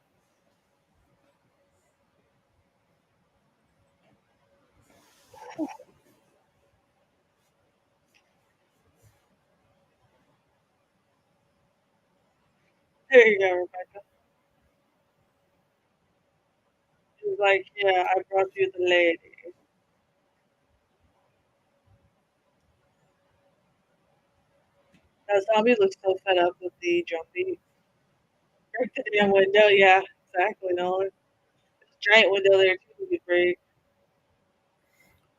Speaker 1: There you go, Rebecca. She's like, yeah, I brought you the lady. That zombie looks so fed up with the jumpy. Break the damn window. Yeah, exactly, Nolan. There's a giant window there, too, would be great.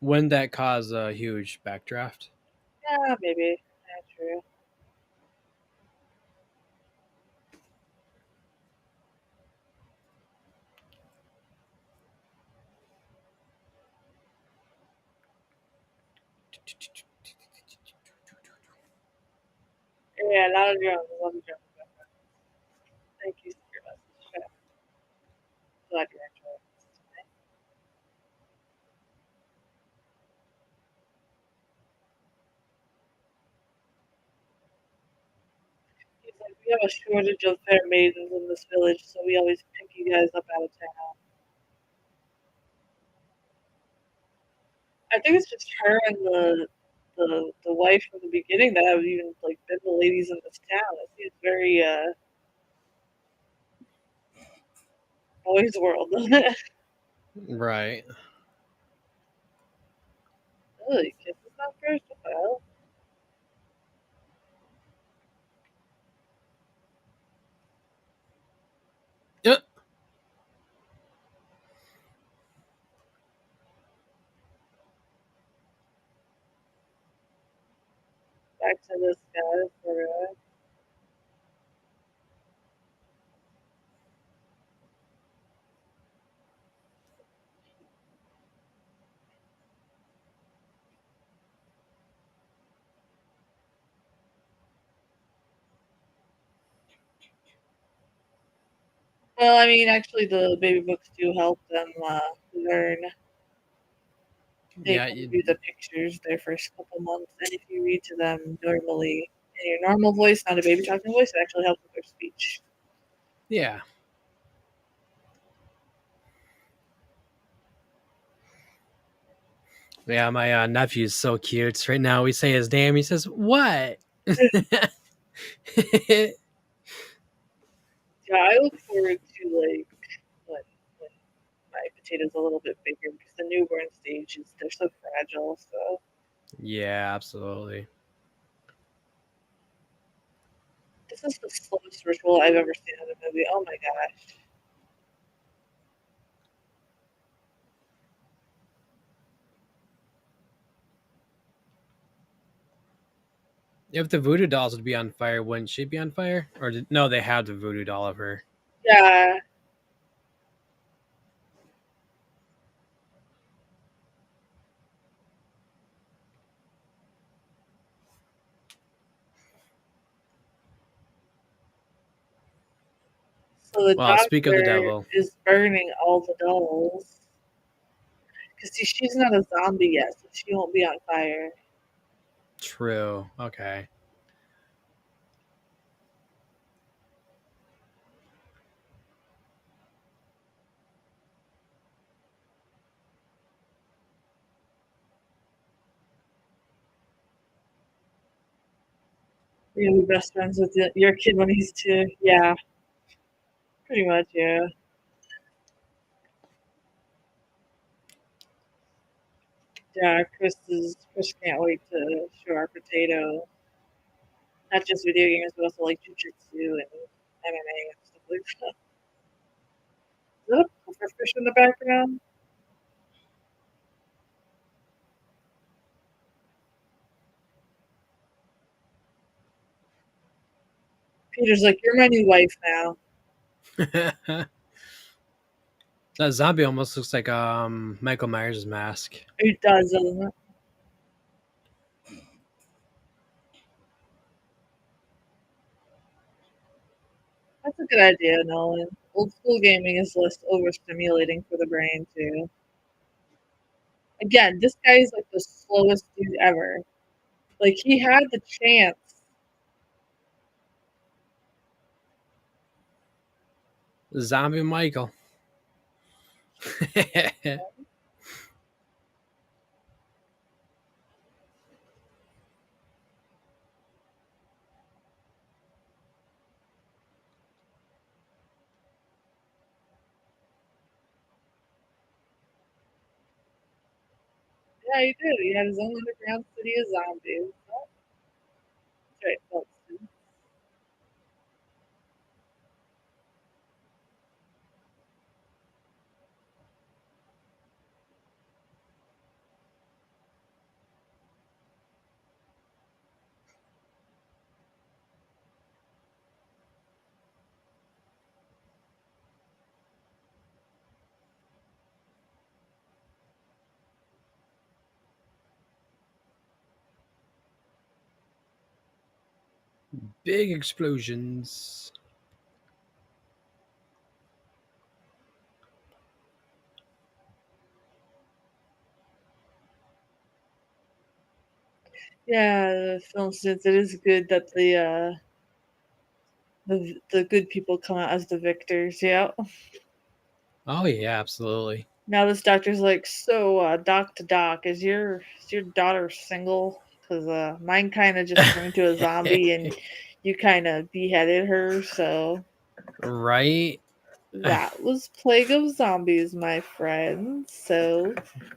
Speaker 2: Wouldn't that cause a huge backdraft?
Speaker 1: Yeah, maybe. Yeah, true. Yeah, a lot of drums. I love the drums. Thank you for your message. Glad you're enjoying this tonight. He's like, we have a shortage of fair maidens in this village, so we always pick you guys up out of town. I think it's just her and the wife from the beginning that have even like been the ladies in this town. It's very boys' world, doesn't it?
Speaker 2: Right.
Speaker 1: Really, kisses not first? What the hell?
Speaker 2: Uh,
Speaker 1: Back to this guy for Well, I mean, actually, the baby books do help them learn. They
Speaker 2: yeah,
Speaker 1: can do the pictures their first couple months, and if you read to them normally in your normal voice, not a baby talking voice, it actually helps with their speech.
Speaker 2: yeah. Yeah, my nephew's so cute. Right now, we say his name. He says, "What?"
Speaker 1: Yeah, I look forward to like when my potato's a little bit bigger because the newborn stage is they're so fragile. So
Speaker 2: Yeah, absolutely.
Speaker 1: this is the slowest ritual I've ever seen in a movie. Oh my gosh.
Speaker 2: If the voodoo dolls would be on fire, wouldn't she be on fire? Or no, they have the voodoo doll of her.
Speaker 1: Yeah. So the
Speaker 2: Well, speak of the
Speaker 1: doctor
Speaker 2: devil.
Speaker 1: is burning all the dolls because she's not a zombie yet, so she won't be on fire.
Speaker 2: True. Okay.
Speaker 1: You'll be best friends with your kid when he's 2. Yeah, pretty much. Yeah. Yeah, Chris can't wait to show our potato not just video games, but also like jujitsu and MMA and stuff like that. Is that a puffer fish in the background? Peter's like, "You're my new wife now."
Speaker 2: That zombie almost looks like Michael Myers' mask.
Speaker 1: It does, doesn't it? That's a good idea, Nolan. Old school gaming is less overstimulating for the brain too. Again, this guy is like the slowest dude ever. Like he had the chance.
Speaker 2: Zombie Michael.
Speaker 1: Yeah, he did. He had his own underground city of zombies. Oh, that's right, folks.
Speaker 2: Big explosions.
Speaker 1: Yeah, for instance, it is good that the good people come out as the victors. Yeah.
Speaker 2: Oh yeah, absolutely.
Speaker 1: Now this doctor's like, so doc to doc, is your daughter single? Because mine kind of just turned into a zombie, and you kind of beheaded her. So
Speaker 2: Right?
Speaker 1: That was Plague of Zombies, my friend. So,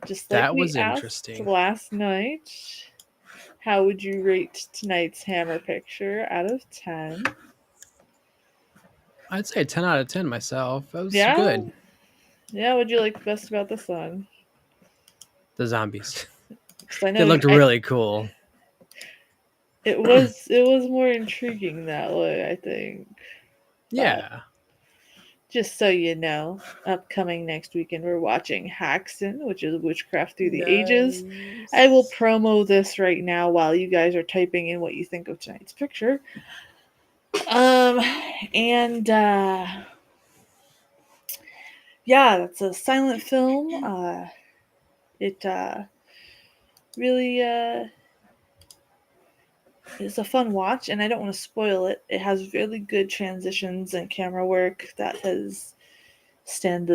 Speaker 1: just like
Speaker 2: That
Speaker 1: we
Speaker 2: was
Speaker 1: asked
Speaker 2: interesting.
Speaker 1: last night, how would you rate tonight's Hammer picture out of 10?
Speaker 2: I'd say 10 out of 10 myself. That was
Speaker 1: Yeah?
Speaker 2: good.
Speaker 1: Yeah, what'd you like best about this one?
Speaker 2: The zombies.
Speaker 1: Because I
Speaker 2: They
Speaker 1: know
Speaker 2: looked really cool.
Speaker 1: it was more intriguing that way, I think. But
Speaker 2: Yeah.
Speaker 1: just so you know, upcoming next weekend we're watching Haxen, which is Witchcraft Through the Ages. I will
Speaker 2: Nice.
Speaker 1: promo this right now while you guys are typing in what you think of tonight's picture. Um and yeah, that's a silent film. It really is a fun watch, and I don't want to spoil it. It has really good transitions and camera work that has stood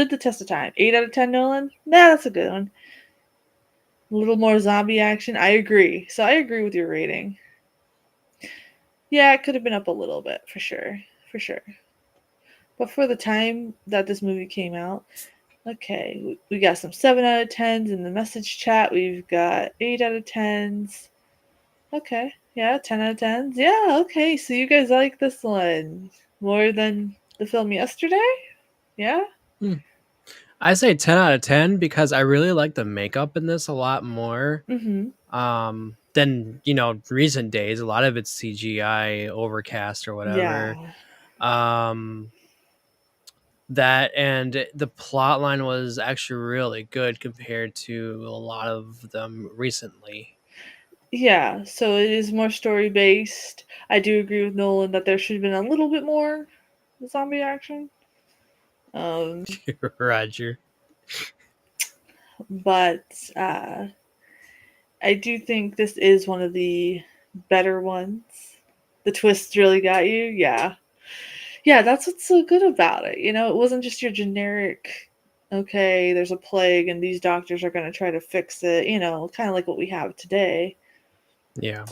Speaker 1: the test of time. 8 out of 10, Nolan. Nah, that's a good one. A little more zombie action. I agree. So I agree with your rating. Yeah, it could have been up a little bit for sure, for sure. But for the time that this movie came out, okay, we got some 7 out of 10s in the message chat. We've got 8 out of 10s. Okay, yeah, 10 out of 10s. Yeah, okay. So you guys like this one more than the film yesterday? Yeah.
Speaker 2: I say 10 out of 10 because I really like the makeup in this a lot more
Speaker 1: Mm-hmm.
Speaker 2: than, recent days. A lot of it's CGI, overcast or whatever.
Speaker 1: Yeah.
Speaker 2: Um, that and the plot line was actually really good compared to a lot of them recently.
Speaker 1: Yeah, so it is more story based. I do agree with Nolan that there should have been a little bit more zombie action. Um,
Speaker 2: Roger.
Speaker 1: but I do think this is one of the better ones. The twists really got you. Yeah. Yeah, that's what's so good about it. It wasn't just your generic, okay, there's a plague and these doctors are going to try to fix it, kind of like what we have today.
Speaker 2: Yeah.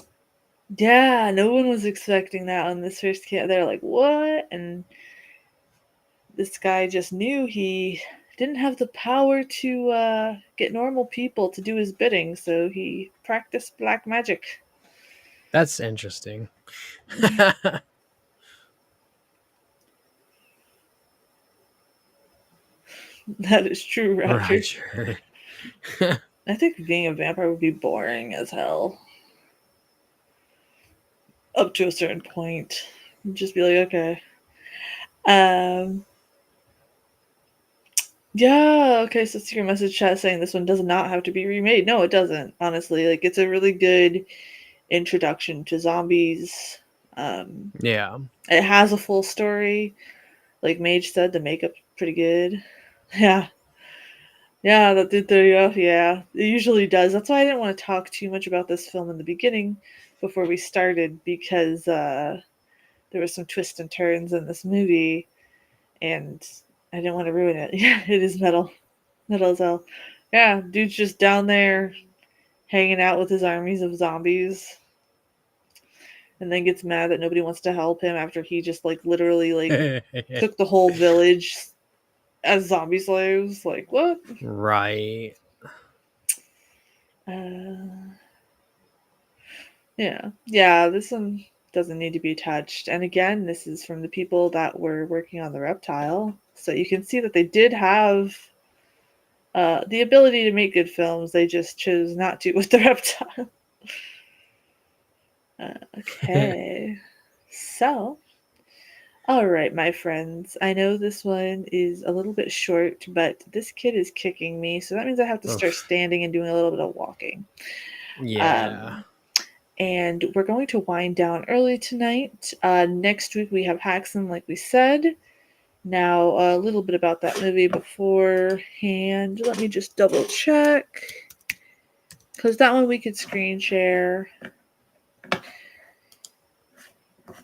Speaker 1: Yeah, no one was expecting that on this first kid. They're like, what? And this guy just knew he didn't have the power to get normal people to do his bidding, so he practiced black magic.
Speaker 2: That's interesting.
Speaker 1: That is true, Roger.
Speaker 2: Roger.
Speaker 1: I think being a vampire would be boring as hell. Up to a certain point. You'd just be like, okay. Um, yeah, okay, so secret message chat saying this one does not have to be remade. No, it doesn't, honestly. Like, it's a really good introduction to zombies.
Speaker 2: Yeah.
Speaker 1: It has a full story. Like Mage said, the makeup's pretty good. Yeah. Yeah, that did throw you off. Yeah, it usually does. That's why I didn't want to talk too much about this film in the beginning before we started because there was some twists and turns in this movie and I didn't want to ruin it. Yeah, it is metal. Metal as hell. Yeah, dude's just down there hanging out with his armies of zombies and then gets mad that nobody wants to help him after he just literally took the whole village as zombie slaves. Like, what?
Speaker 2: Right.
Speaker 1: Uh, yeah, this one doesn't need to be touched. And again, this is from the people that were working on the reptile. So you can see that they did have the ability to make good films. They just chose not to with the reptile. Okay. So, all right, my friends. I know this one is a little bit short, but this kid is kicking me. So that means I have to start
Speaker 2: Oof.
Speaker 1: standing and doing a little bit of walking.
Speaker 2: Yeah.
Speaker 1: Um, and we're going to wind down early tonight. Next week we have Haxon, like we said. Now, a little bit about that movie beforehand. Let me just double check. Because that one we could screen share.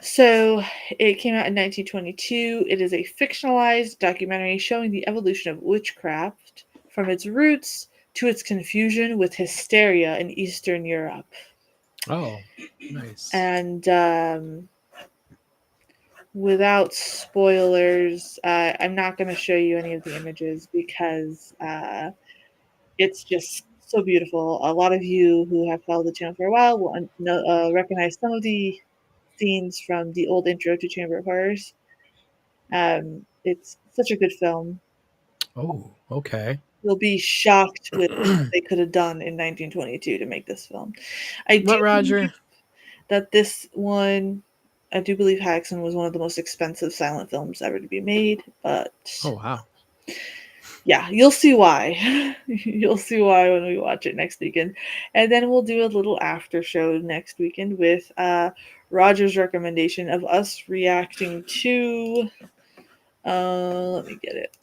Speaker 1: So, it came out in 1922. It is a fictionalized documentary showing the evolution of witchcraft from its roots to its confusion with hysteria in Eastern Europe.
Speaker 2: Oh, nice.
Speaker 1: And without spoilers, I'm not going to show you any of the images because it's just so beautiful. A lot of you who have followed the channel for a while will recognize some of the scenes from the old intro to Chamber of Horrors. It's such a good film.
Speaker 2: Oh, okay.
Speaker 1: You'll be shocked with what they could have done in 1922 to make this film. I do
Speaker 2: What, Roger?
Speaker 1: believe that this one, I do believe Haxon was one of the most expensive silent films ever to be made, but
Speaker 2: Oh, wow.
Speaker 1: yeah, you'll see why. You'll see why when we watch it next weekend. And then we'll do a little after show next weekend with Roger's recommendation of us reacting to let me get it.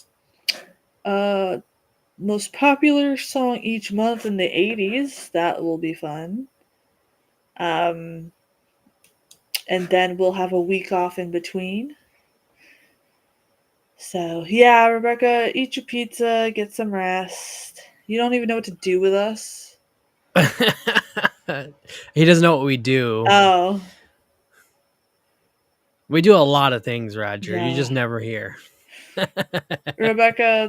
Speaker 1: Most popular song each month in the 80s. That will be fun. And then we'll have a week off in between. So, yeah, Rebecca, eat your pizza, get some rest. You don't even know what to do with us.
Speaker 2: He doesn't know what we do.
Speaker 1: Oh.
Speaker 2: We do a lot of things, Roger.
Speaker 1: Yeah.
Speaker 2: You just never hear.
Speaker 1: Rebecca,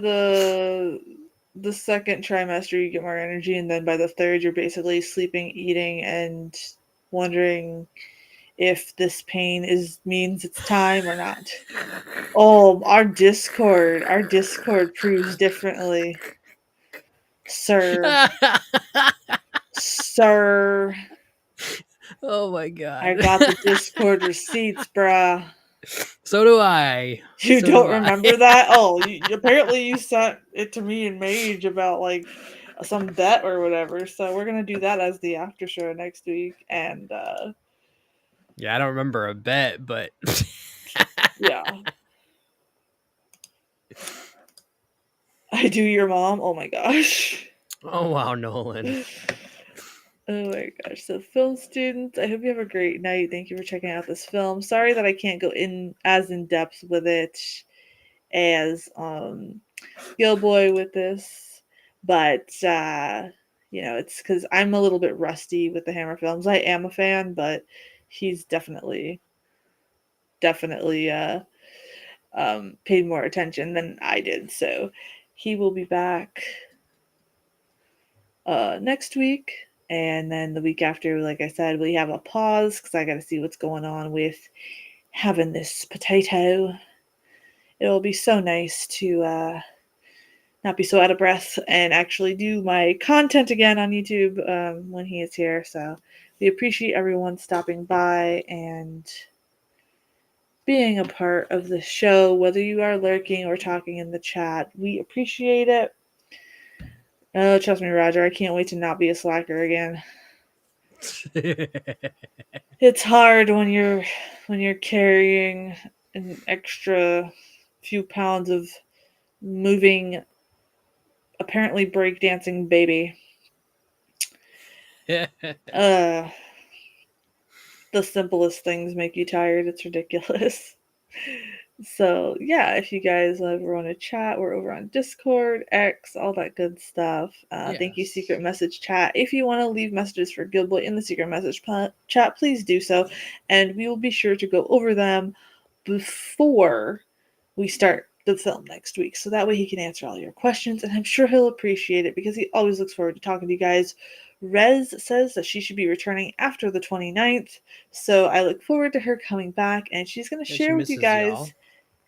Speaker 1: the second trimester you get more energy, and then by the third you're basically sleeping, eating, and wondering if this pain means it's time or not. Oh, our Discord proves differently. Sir. Sir.
Speaker 2: Oh my god.
Speaker 1: I got the Discord receipts, bruh.
Speaker 2: So do I.
Speaker 1: You
Speaker 2: So
Speaker 1: don't
Speaker 2: do I.
Speaker 1: remember that? Oh, apparently you sent it to me and Mage about like some bet or whatever. So we're gonna do that as the after show next week, and
Speaker 2: Yeah, I don't remember a bet, but
Speaker 1: yeah. I do your mom. Oh my gosh.
Speaker 2: oh wow, Nolan.
Speaker 1: Oh my gosh. So film students, I hope you have a great night. Thank you for checking out this film. Sorry that I can't go in depth with it as Gilboy with this, but it's because I'm a little bit rusty with the Hammer films. I am a fan, but he's definitely paid more attention than I did. So he will be back next week, and then the week after, like I said, we have a pause because I got to see what's going on with having this potato. It'll be so nice to not be so out of breath and actually do my content again on YouTube when he is here. So we appreciate everyone stopping by and being a part of the show, whether you are lurking or talking in the chat. We appreciate it. Oh, trust me, Roger, I can't wait to not be a slacker again. It's hard when you're carrying an extra few pounds of moving, apparently breakdancing baby. The simplest things make you tired. It's ridiculous. So yeah, if you guys ever want to chat, we're over on Discord, X, all that good stuff. Thank you,
Speaker 2: Yes.
Speaker 1: Secret Message Chat. If you want to leave messages for Gilboy in the Secret Message Chat, please do so, and we will be sure to go over them before we start the film next week, so that way he can answer all your questions, and I'm sure he'll appreciate it because he always looks forward to talking to you guys. Rez says that she should be returning after the 29th, so I look forward to her coming back, and she's going to share with you guys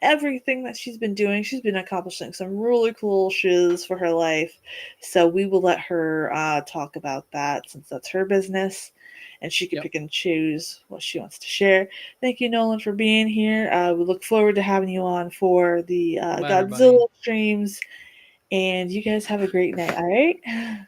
Speaker 1: everything that she's been doing. She's been accomplishing some really cool shiz for her life, so we will let her talk about that since that's her business, and she can pick and choose what she wants to share. Thank you, Nolan, for being here. We look forward to having you on for the Godzilla streams, and you guys have a great night. All right.